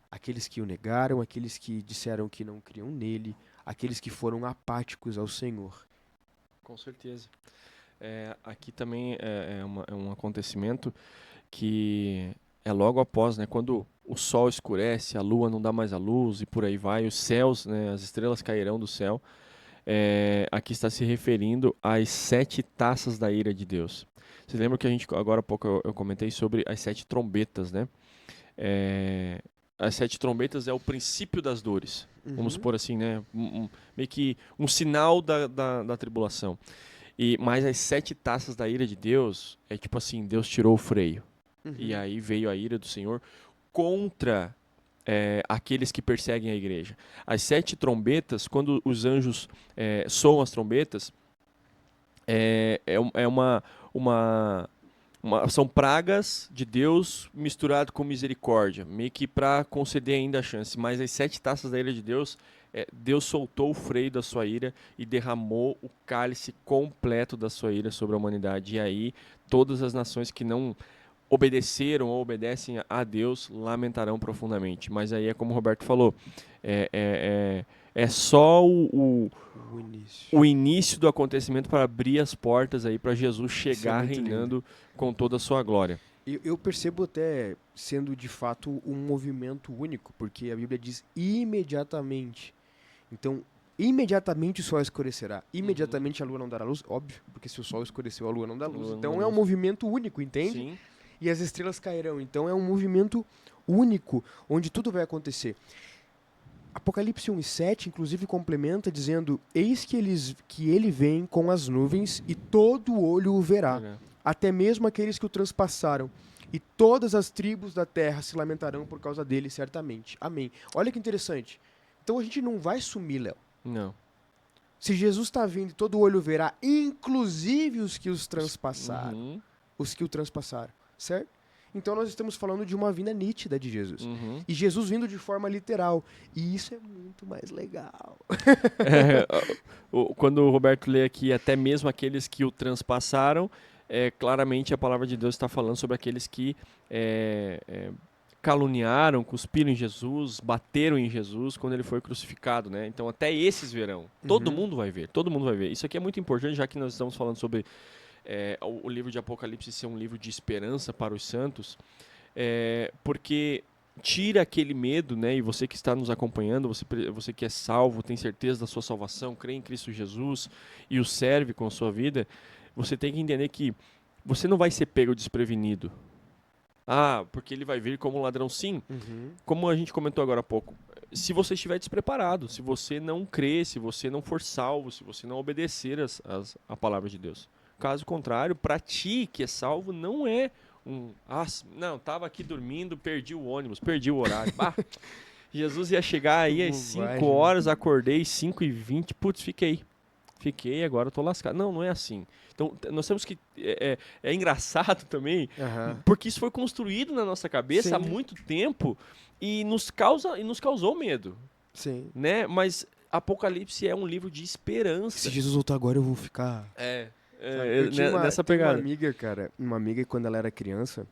Aqueles que o negaram, aqueles que disseram que não criam nele, aqueles que foram apáticos ao Senhor. Com certeza. Aqui também é um acontecimento que é logo após, né, quando o sol escurece, a lua não dá mais a luz e por aí vai, os céus, né, as estrelas cairão do céu. Aqui está se referindo às 7 taças da ira de Deus. Você lembra que agora há pouco eu comentei sobre as 7 trombetas, né? As 7 trombetas é o princípio das dores. Vamos supor assim, né? Meio que um sinal da tribulação. Mas as 7 taças da ira de Deus é tipo assim, Deus tirou o freio. E aí veio a ira do Senhor contra aqueles que perseguem a igreja. As 7 trombetas, quando os anjos soam as trombetas, são pragas de Deus misturado com misericórdia, meio que para conceder ainda a chance. Mas as 7 taças da ira de Deus, Deus soltou o freio da sua ira e derramou o cálice completo da sua ira sobre a humanidade. E aí todas as nações que não obedeceram ou obedecem a Deus lamentarão profundamente. Mas aí é como o Roberto falou, é só o início do acontecimento para abrir as portas aí para Jesus chegar reinando lindo, com toda a sua glória. Eu percebo até sendo de fato um movimento único, porque a Bíblia diz imediatamente. Então, imediatamente o sol escurecerá, imediatamente a lua não dará luz, óbvio, porque se o sol escureceu, a lua não dá luz. Então é um movimento único, entende? Sim. E as estrelas cairão. Então é um movimento único, onde tudo vai acontecer. Apocalipse 1:7, inclusive, complementa dizendo: eis que ele vem com as nuvens e todo olho o verá, até mesmo aqueles que o transpassaram. E todas as tribos da terra se lamentarão por causa dele, certamente. Amém. Olha que interessante. Então a gente não vai sumir, Léo. Não. Se Jesus está vindo e todo olho verá, inclusive os que os transpassaram. Os que o transpassaram. Certo? Então nós estamos falando de uma vinda nítida de Jesus. E Jesus vindo de forma literal. E isso é muito mais legal. Quando o Roberto lê aqui, até mesmo aqueles que o transpassaram, claramente a palavra de Deus está falando sobre aqueles que caluniaram, cuspiram em Jesus, bateram em Jesus quando ele foi crucificado, né? Então até esses verão. Todo mundo vai ver, todo mundo vai ver. Isso aqui é muito importante, já que nós estamos falando sobre o livro de Apocalipse ser um livro de esperança para os santos, porque tira aquele medo, né? E você que está nos acompanhando, você que é salvo, tem certeza da sua salvação, crê em Cristo Jesus e o serve com a sua vida, você tem que entender que você não vai ser pego desprevenido. Porque ele vai vir como um ladrão, sim. Como a gente comentou agora há pouco, se você estiver despreparado, se você não crer, se você não for salvo, se você não obedecer a palavra de Deus. Caso contrário, para ti que é salvo, não é não, estava aqui dormindo, perdi o ônibus, perdi o horário. Jesus ia chegar aí às 5 horas, acordei 5h20, putz, fiquei, agora eu tô lascado. Não, não é assim. Então, nós temos que... É engraçado também, porque isso foi construído na nossa cabeça há muito tempo e nos causou medo. Sim. Né? Mas Apocalipse é um livro de esperança. Se Jesus voltar agora, eu vou ficar... eu tinha nessa pegada. Uma amiga, quando ela era criança,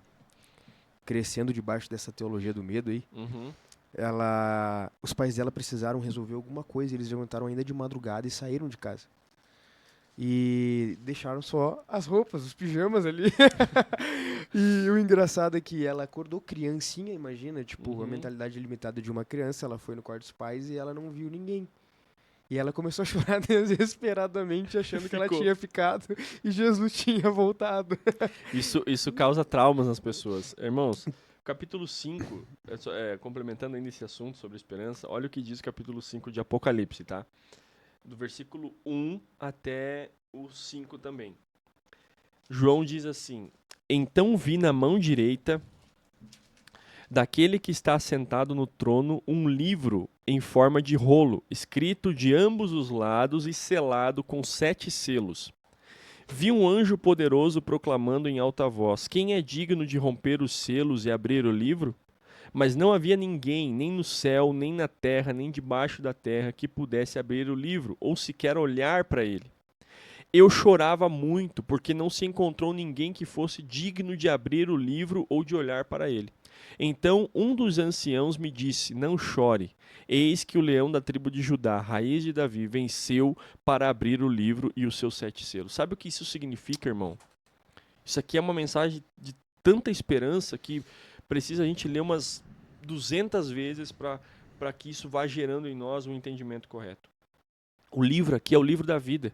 crescendo debaixo dessa teologia do medo aí, os pais dela precisaram resolver alguma coisa, eles levantaram ainda de madrugada e saíram de casa. E deixaram só as roupas, os pijamas ali. E o engraçado é que ela acordou criancinha, imagina, tipo, a mentalidade limitada de uma criança, ela foi no quarto dos pais e ela não viu ninguém. E ela começou a chorar desesperadamente, achando que ela tinha ficado e Jesus tinha voltado. Isso causa traumas nas pessoas. Irmãos, capítulo 5, complementando ainda esse assunto sobre esperança, olha o que diz o capítulo 5 de Apocalipse, tá? Do versículo 1 até o 5 também. João diz assim: Então vi na mão direita daquele que está sentado no trono um livro em forma de rolo, escrito de ambos os lados e selado com 7 selos. Vi um anjo poderoso proclamando em alta voz: Quem é digno de romper os selos e abrir o livro? Mas não havia ninguém, nem no céu, nem na terra, nem debaixo da terra, que pudesse abrir o livro, ou sequer olhar para ele. Eu chorava muito, porque não se encontrou ninguém que fosse digno de abrir o livro ou de olhar para ele. Então um dos anciãos me disse: Não chore, eis que o leão da tribo de Judá, raiz de Davi, venceu para abrir o livro e os seus 7 selos. Sabe o que isso significa, irmão? Isso aqui é uma mensagem de tanta esperança que precisa a gente ler umas 200 vezes para que isso vá gerando em nós um entendimento correto. O livro aqui é o livro da vida.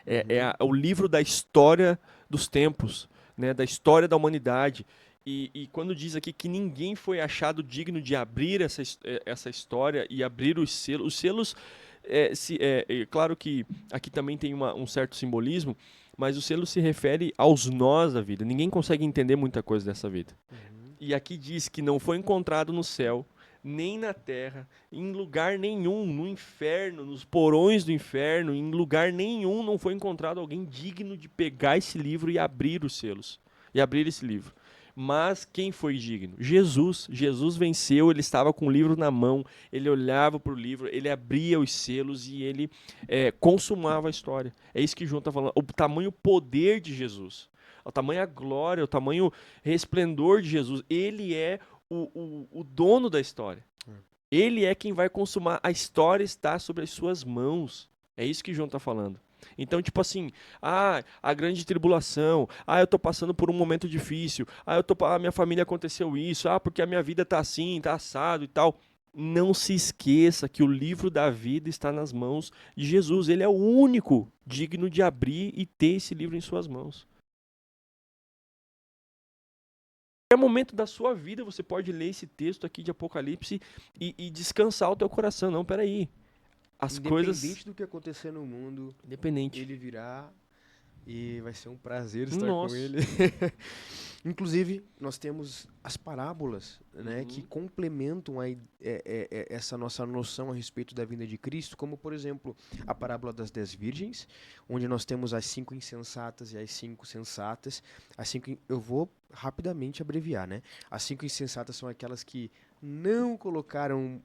É o livro da história dos tempos, né, da história da humanidade. E quando diz aqui que ninguém foi achado digno de abrir essa história e abrir os selos, claro que aqui também tem um certo simbolismo, mas o selo se refere aos nós da vida. Ninguém consegue entender muita coisa dessa vida. E aqui diz que não foi encontrado no céu, nem na terra, em lugar nenhum, no inferno, nos porões do inferno, em lugar nenhum não foi encontrado alguém digno de pegar esse livro e abrir os selos, e abrir esse livro. Mas quem foi digno? Jesus. Jesus venceu, ele estava com o livro na mão, ele olhava para o livro, ele abria os selos e ele consumava a história. É isso que João está falando, o tamanho poder de Jesus. O tamanho glória, o tamanho resplendor de Jesus. Ele é o dono da história. Ele é quem vai consumar. A história está sobre as suas mãos. É isso que João está falando. Então, tipo assim, a grande tribulação, eu tô passando por um momento difícil, minha família aconteceu isso, porque a minha vida tá assim, tá assado e tal. Não se esqueça que o livro da vida está nas mãos de Jesus. Ele é o único digno de abrir e ter esse livro em suas mãos. Em qualquer momento da sua vida você pode ler esse texto aqui de Apocalipse e descansar o teu coração. Não, peraí. Independente do que acontecer no mundo, ele virá e vai ser um prazer estar com ele. Inclusive, nós temos as parábolas, né, que complementam essa nossa noção a respeito da vinda de Cristo, como, por exemplo, a parábola das 10 virgens, onde nós temos as 5 insensatas e as 5 sensatas. Eu vou rapidamente abreviar, né? As 5 insensatas são aquelas que não colocaram,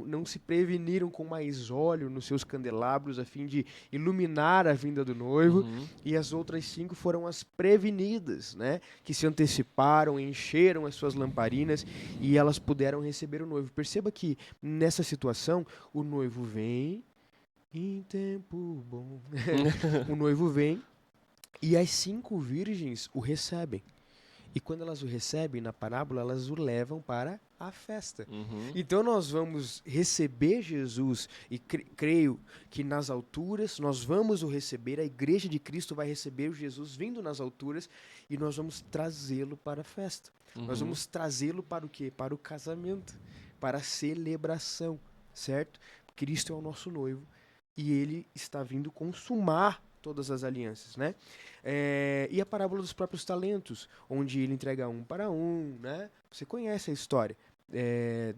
não se preveniram com mais óleo nos seus candelabros a fim de iluminar a vinda do noivo, e as outras 5 foram as prevenidas, né, que se anteciparam, encheram as suas lamparinas e elas puderam receber o noivo. Perceba que nessa situação o noivo vem em tempo bom. O noivo vem e as 5 virgens o recebem. E quando elas o recebem na parábola, elas o levam para a festa. Então nós vamos receber Jesus e creio que nas alturas nós vamos o receber, a igreja de Cristo vai receber Jesus vindo nas alturas e nós vamos trazê-lo para a festa. Nós vamos trazê-lo para o quê? Para o casamento, para a celebração, certo? Cristo é o nosso noivo e ele está vindo consumar todas as alianças, né? E a parábola dos próprios talentos, onde ele entrega um para um, né? Você conhece a história.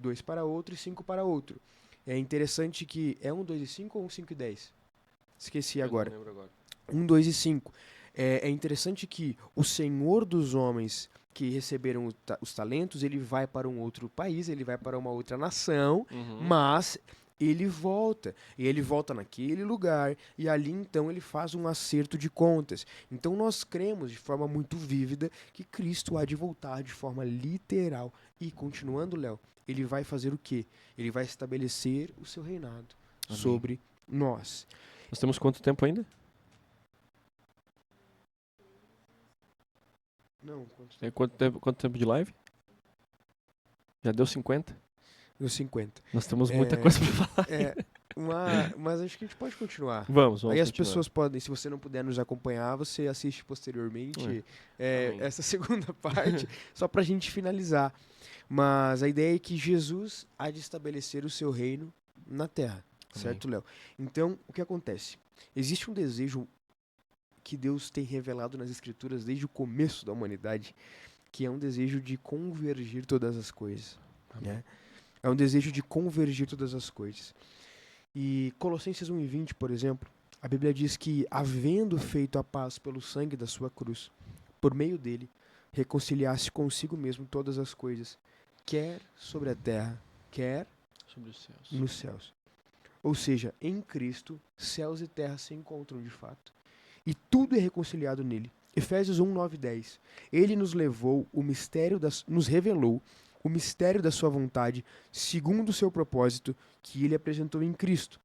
2 para outro e 5 para outro. É interessante que... É 1, 2 e 5 ou 1, 5 e 10? Esqueci agora. Eu não lembro agora. 1, 2 e 5. É interessante que o Senhor dos homens que receberam os talentos, ele vai para um outro país, ele vai para uma outra nação, mas ele volta. E ele volta naquele lugar, e ali então ele faz um acerto de contas. Então nós cremos de forma muito vívida que Cristo há de voltar de forma literal. E continuando, Léo, ele vai fazer o quê? Ele vai estabelecer o seu reinado sobre nós. Nós temos quanto tempo ainda? Não, Tem quanto tempo de live? Já deu 50? Deu 50. Nós temos muita coisa pra falar. Mas acho que a gente pode continuar. Vamos Aí as continuar. pessoas podem, se você não puder nos acompanhar, você assiste posteriormente essa segunda parte, só pra gente finalizar. Mas a ideia é que Jesus há de estabelecer o seu reino na Terra, certo, Léo? Então, o que acontece? Existe um desejo que Deus tem revelado nas Escrituras desde o começo da humanidade, que é um desejo de convergir todas as coisas, né? É um desejo de convergir todas as coisas. E Colossenses 1:20, por exemplo, a Bíblia diz que, havendo feito a paz pelo sangue da sua cruz, por meio dele, reconciliasse consigo mesmo todas as coisas, quer sobre a terra, quer sobre os céus. nos céus. Ou seja, em Cristo, céus e terra se encontram de fato. E tudo é reconciliado nele. Efésios 1, 9 e 10. Ele nos revelou o mistério da sua vontade, segundo o seu propósito, que ele apresentou em Cristo.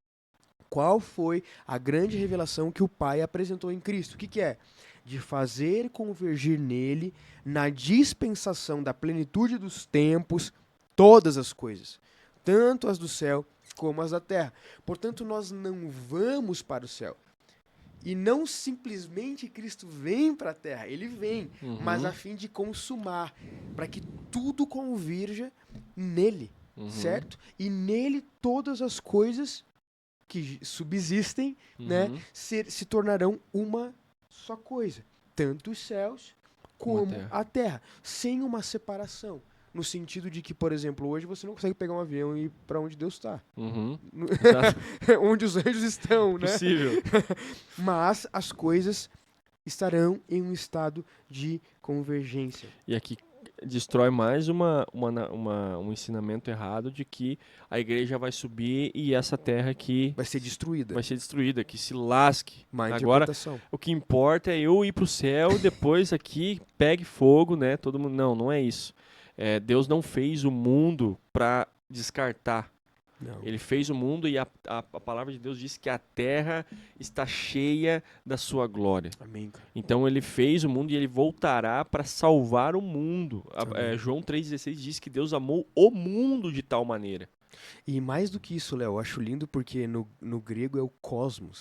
Qual foi a grande revelação que o Pai apresentou em Cristo? O que é? De fazer convergir nele, na dispensação da plenitude dos tempos, todas as coisas, tanto as do céu como as da terra. Portanto, nós não vamos para o céu. E não simplesmente Cristo vem para a terra, ele vem, mas a fim de consumar, para que tudo convirja nele, certo? E nele todas as coisas que subsistem, né, se tornarão uma só coisa, tanto os céus como a terra, sem uma separação. No sentido de que, por exemplo, hoje você não consegue pegar um avião e ir para onde Deus está. Onde os anjos estão, né? Possível. Mas as coisas estarão em um estado de convergência. E aqui destrói mais um ensinamento errado de que a igreja vai subir e essa terra aqui vai ser destruída, que se lasque. Má Agora, interpretação. o que importa é eu ir pro céu, depois aqui pegue fogo, né? Todo mundo, não é isso. Deus não fez o mundo para descartar. Não. Ele fez o mundo e a palavra de Deus diz que a terra está cheia da sua glória. Amém, cara. Então ele fez o mundo e ele voltará para salvar o mundo. João 3,16 diz que Deus amou o mundo de tal maneira. E mais do que isso, Léo, eu acho lindo porque no grego é o cosmos.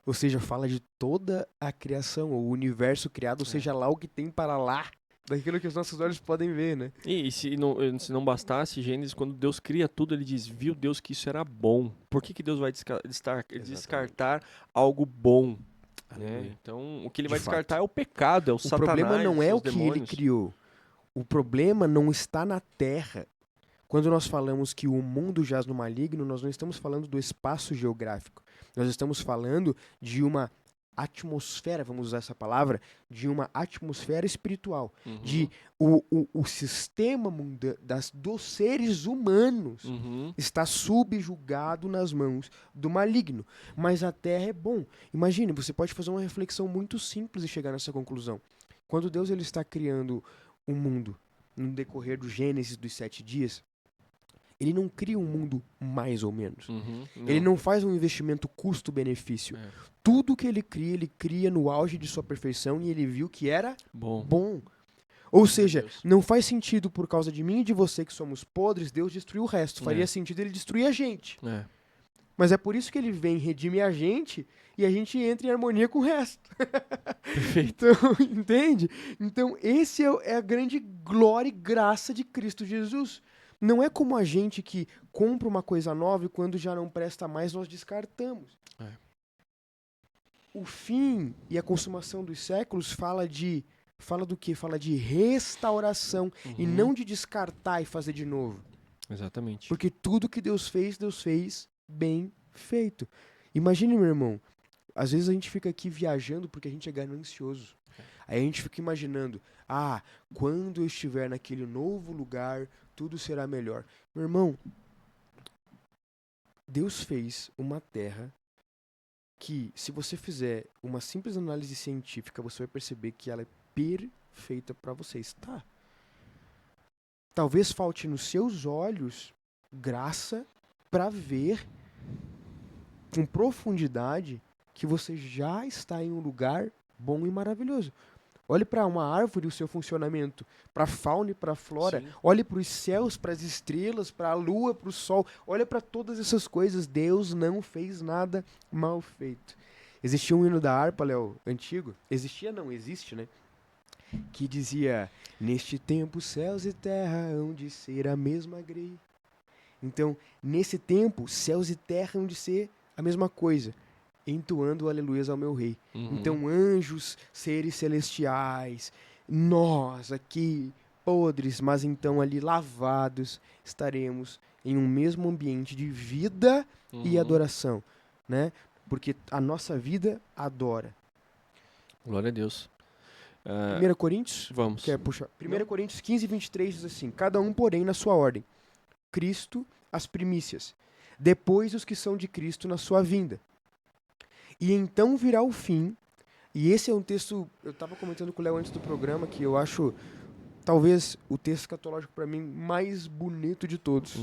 Ou seja, fala de toda a criação, o universo criado, ou seja, lá o que tem para lá, daquilo que os nossos olhos podem ver, né? E se não bastasse, Gênesis, quando Deus cria tudo, ele diz, viu Deus que isso era bom. Por que Deus vai descartar algo bom? Né? Então, o que ele vai descartar é o pecado, é o Satanás. O problema não é o que demônios. ele criou. O problema não está na terra. Quando nós falamos que o mundo jaz no maligno, nós não estamos falando do espaço geográfico. Nós estamos falando de uma atmosfera, vamos usar essa palavra, de uma atmosfera espiritual, de o sistema dos seres humanos está subjugado nas mãos do maligno. Mas a terra é bom. Imagine, você pode fazer uma reflexão muito simples e chegar nessa conclusão. Quando Deus ele está criando o mundo, no decorrer do Gênesis dos 7 dias, ele não cria um mundo mais ou menos. Ele não faz um investimento custo-benefício. Tudo que ele cria no auge de sua perfeição e ele viu que era bom. Ou seja, não faz sentido por causa de mim e de você que somos podres, Deus destruir o resto. Faria sentido ele destruir a gente. Mas é por isso que ele vem redimir a gente e a gente entra em harmonia com o resto. Perfeito. Então, entende? Então, esse é a grande glória e graça de Cristo Jesus. Não é como a gente que compra uma coisa nova e quando já não presta mais, nós descartamos. O fim e a consumação dos séculos fala de fala do quê? Fala de restauração e não de descartar e fazer de novo. Exatamente. Porque tudo que Deus fez bem feito. Imagine, meu irmão, às vezes a gente fica aqui viajando porque a gente é ganancioso. Aí a gente fica imaginando, quando eu estiver naquele novo lugar, tudo será melhor. Meu irmão, Deus fez uma terra que, se você fizer uma simples análise científica, você vai perceber que ela é perfeita para você estar. Talvez falte nos seus olhos graça para ver com profundidade que você já está em um lugar bom e maravilhoso. Olhe para uma árvore e o seu funcionamento, para a fauna e para a flora. Sim. Olhe para os céus, para as estrelas, para a lua, para o sol. Olhe para todas essas coisas. Deus não fez nada mal feito. Existia um hino da harpa, Léo, antigo. Existia, não, existe, né? Que dizia: neste tempo céus e terra hão de ser a mesma grei. Então, nesse tempo, céus e terra hão de ser a mesma coisa, entoando aleluias ao meu rei. Então, anjos, seres celestiais, nós aqui, podres, mas então ali lavados, estaremos em um mesmo ambiente de vida e adoração, né? Porque a nossa vida adora. Glória a Deus. 1 Coríntios? Vamos. Quer puxar? 1 Não. Coríntios 15, 23 diz assim: cada um, porém, na sua ordem. Cristo, as primícias. Depois os que são de Cristo na sua vinda. E então virá o fim. E esse é um texto, eu estava comentando com o Léo antes do programa, que eu acho, talvez, o texto escatológico para mim mais bonito de todos.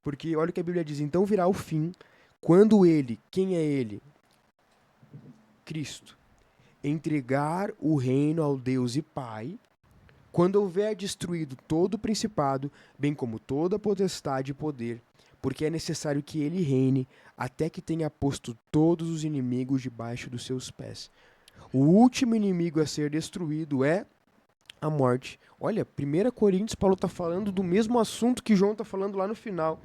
Porque olha o que a Bíblia diz: então virá o fim, quando ele, quem é ele? Cristo. Entregar o reino ao Deus e Pai, quando houver destruído todo o principado, bem como toda potestade e poder, porque é necessário que ele reine até que tenha posto todos os inimigos debaixo dos seus pés. O último inimigo a ser destruído é a morte. Olha, 1 Coríntios, Paulo está falando do mesmo assunto que João está falando lá no final.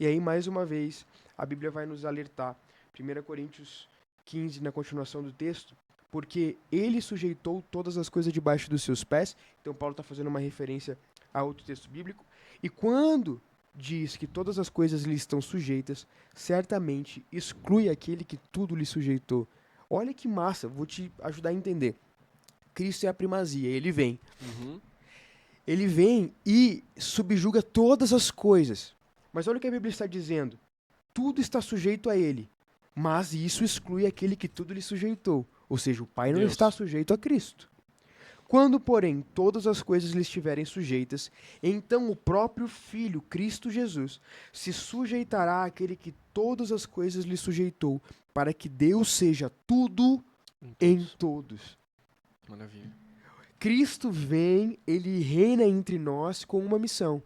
E aí, mais uma vez, a Bíblia vai nos alertar. 1 Coríntios 15, na continuação do texto, porque ele sujeitou todas as coisas debaixo dos seus pés. Então, Paulo está fazendo uma referência a outro texto bíblico. E quando diz que todas as coisas lhe estão sujeitas, certamente exclui aquele que tudo lhe sujeitou. Olha que massa, vou te ajudar a entender. Cristo é a primazia, ele vem. Ele vem e subjuga todas as coisas. Mas olha o que a Bíblia está dizendo. Tudo está sujeito a ele, mas isso exclui aquele que tudo lhe sujeitou. Ou seja, o Pai não Deus. está sujeito a Cristo. Quando, porém, todas as coisas lhe estiverem sujeitas, então o próprio Filho, Cristo Jesus, se sujeitará àquele que todas as coisas lhe sujeitou, para que Deus seja tudo em todos. Maravilha. Cristo vem, ele reina entre nós com uma missão: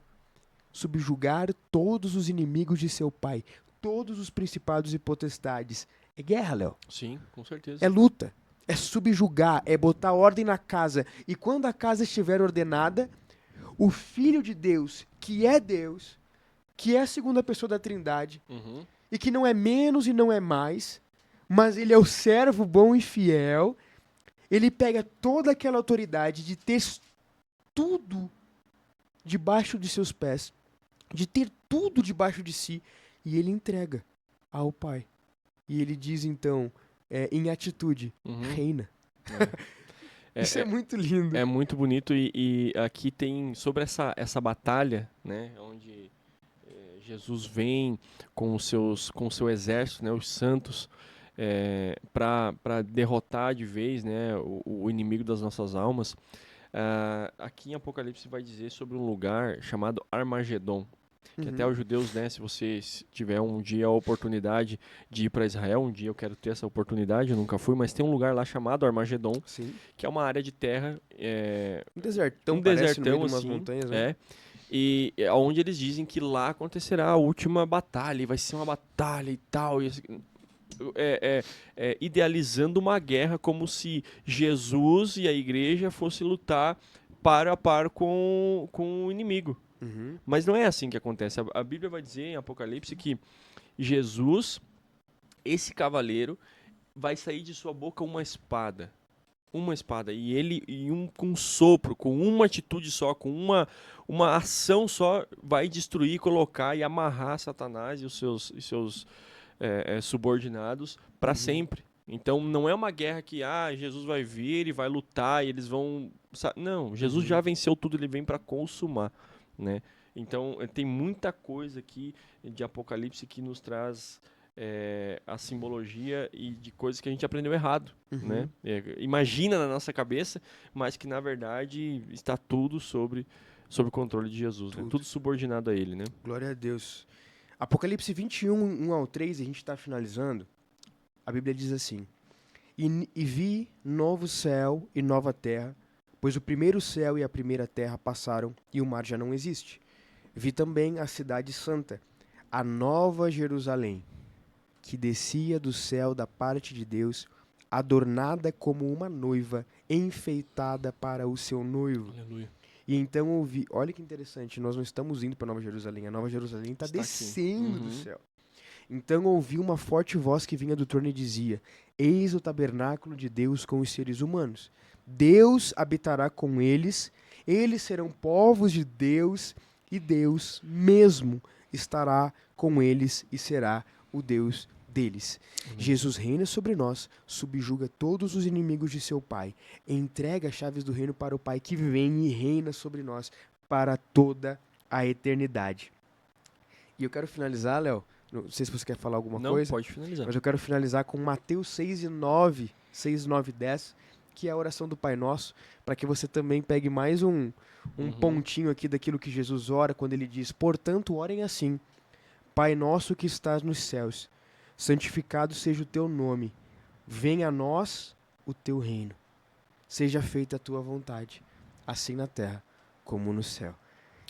subjugar todos os inimigos de seu Pai, todos os principados e potestades. É guerra, Léo. Sim, com certeza. É luta. É subjugar, é botar ordem na casa. E quando a casa estiver ordenada, o Filho de Deus, que é a segunda pessoa da Trindade, e que não é menos e não é mais, mas ele é o servo bom e fiel, ele pega toda aquela autoridade de ter tudo debaixo de seus pés, de ter tudo debaixo de si, e ele entrega ao Pai. E ele diz então, em atitude, reina. Isso é muito lindo. É muito bonito e aqui tem sobre essa batalha, né, onde Jesus vem com o seu exército, né, os santos, para derrotar de vez, né, o inimigo das nossas almas. Aqui em Apocalipse vai dizer sobre um lugar chamado Armagedon. Que até os judeus, né, se você tiver um dia a oportunidade de ir para Israel, um dia eu quero ter essa oportunidade, eu nunca fui, mas tem um lugar lá chamado Armagedon, Sim. que é uma área de terra... Um desertão, um parece, desertão, no meio de umas assim, montanhas, né? E onde eles dizem que lá acontecerá a última batalha, e vai ser uma batalha e tal, e assim, idealizando uma guerra como se Jesus e a igreja fossem lutar par a par com o inimigo. Mas não é assim que acontece. A Bíblia vai dizer em Apocalipse que Jesus, esse cavaleiro, vai sair de sua boca uma espada. uma espada. E ele, com um sopro, com uma atitude só, com uma ação só, vai destruir, colocar e amarrar Satanás e os seus subordinados para sempre. Então não é uma guerra que Jesus vai vir e vai lutar e eles vão... Não, Jesus já venceu tudo, ele vem para consumar, né? Então tem muita coisa aqui de Apocalipse que nos traz a simbologia e de coisas que a gente aprendeu errado, né? Imagina na nossa cabeça, mas que na verdade está tudo sob o controle de Jesus, tudo. Né? Tudo subordinado a ele, né? Glória a Deus. Apocalipse 21, 1 ao 3, a gente está finalizando. A Bíblia diz assim: e vi novo céu e nova terra, pois o primeiro céu e a primeira terra passaram e o mar já não existe. Vi também a cidade santa, a nova Jerusalém, que descia do céu da parte de Deus, adornada como uma noiva, enfeitada para o seu noivo. Aleluia. E então ouvi, olha que interessante, nós não estamos indo para Nova Jerusalém, a Nova Jerusalém está descendo do céu. Então ouvi uma forte voz que vinha do trono e dizia: eis o tabernáculo de Deus com os seres humanos. Deus habitará com eles, eles serão povos de Deus, e Deus mesmo estará com eles e será o Deus deles. Jesus reina sobre nós, subjuga todos os inimigos de seu Pai, entrega as chaves do reino para o Pai que vem e reina sobre nós para toda a eternidade. E eu quero finalizar, Léo, não sei se você quer falar alguma coisa. Não, pode finalizar. Mas eu quero finalizar com Mateus 6 e 9, 6, 9 e 10, que é a oração do Pai Nosso, para que você também pegue mais um pontinho aqui daquilo que Jesus ora, quando ele diz: portanto, orem assim: Pai nosso que estás nos céus, santificado seja o teu nome, venha a nós o teu reino, seja feita a tua vontade, assim na terra como no céu.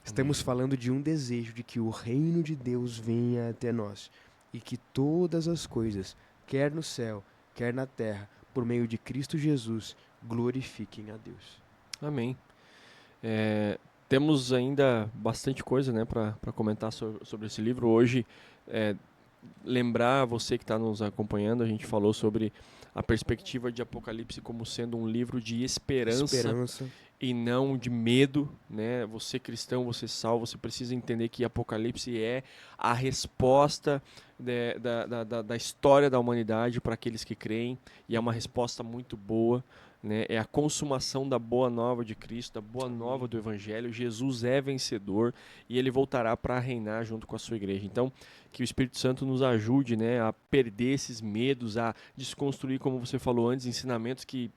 Estamos falando de um desejo de que o reino de Deus venha até nós e que todas as coisas, quer no céu, quer na terra, por meio de Cristo Jesus, glorifiquem a Deus. Amém. Temos ainda bastante coisa, né, para comentar sobre esse livro. Hoje, lembrar você que está nos acompanhando, a gente falou sobre a perspectiva de Apocalipse como sendo um livro de esperança. E não de medo, né? Você cristão, você salvo, você precisa entender que Apocalipse é a resposta da história da humanidade para aqueles que creem, e é uma resposta muito boa, né? É a consumação da boa nova de Cristo, da boa nova do Evangelho. Jesus é vencedor e ele voltará para reinar junto com a sua igreja. Então, que o Espírito Santo nos ajude, né, a perder esses medos, a desconstruir, como você falou antes, ensinamentos que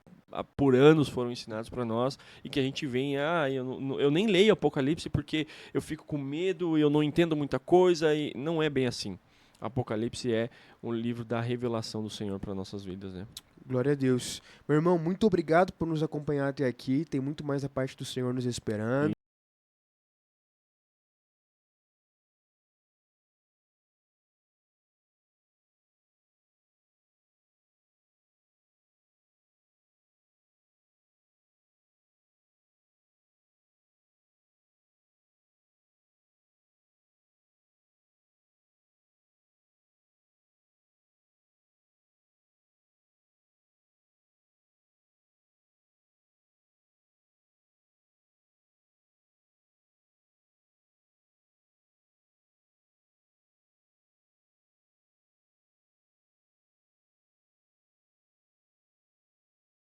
por anos foram ensinados para nós, e que a gente venha, eu nem leio Apocalipse porque eu fico com medo, eu não entendo muita coisa, e não é bem assim. Apocalipse é um livro da revelação do Senhor para nossas vidas, né? Glória a Deus. Meu irmão, muito obrigado por nos acompanhar até aqui. Tem muito mais da parte do Senhor nos esperando.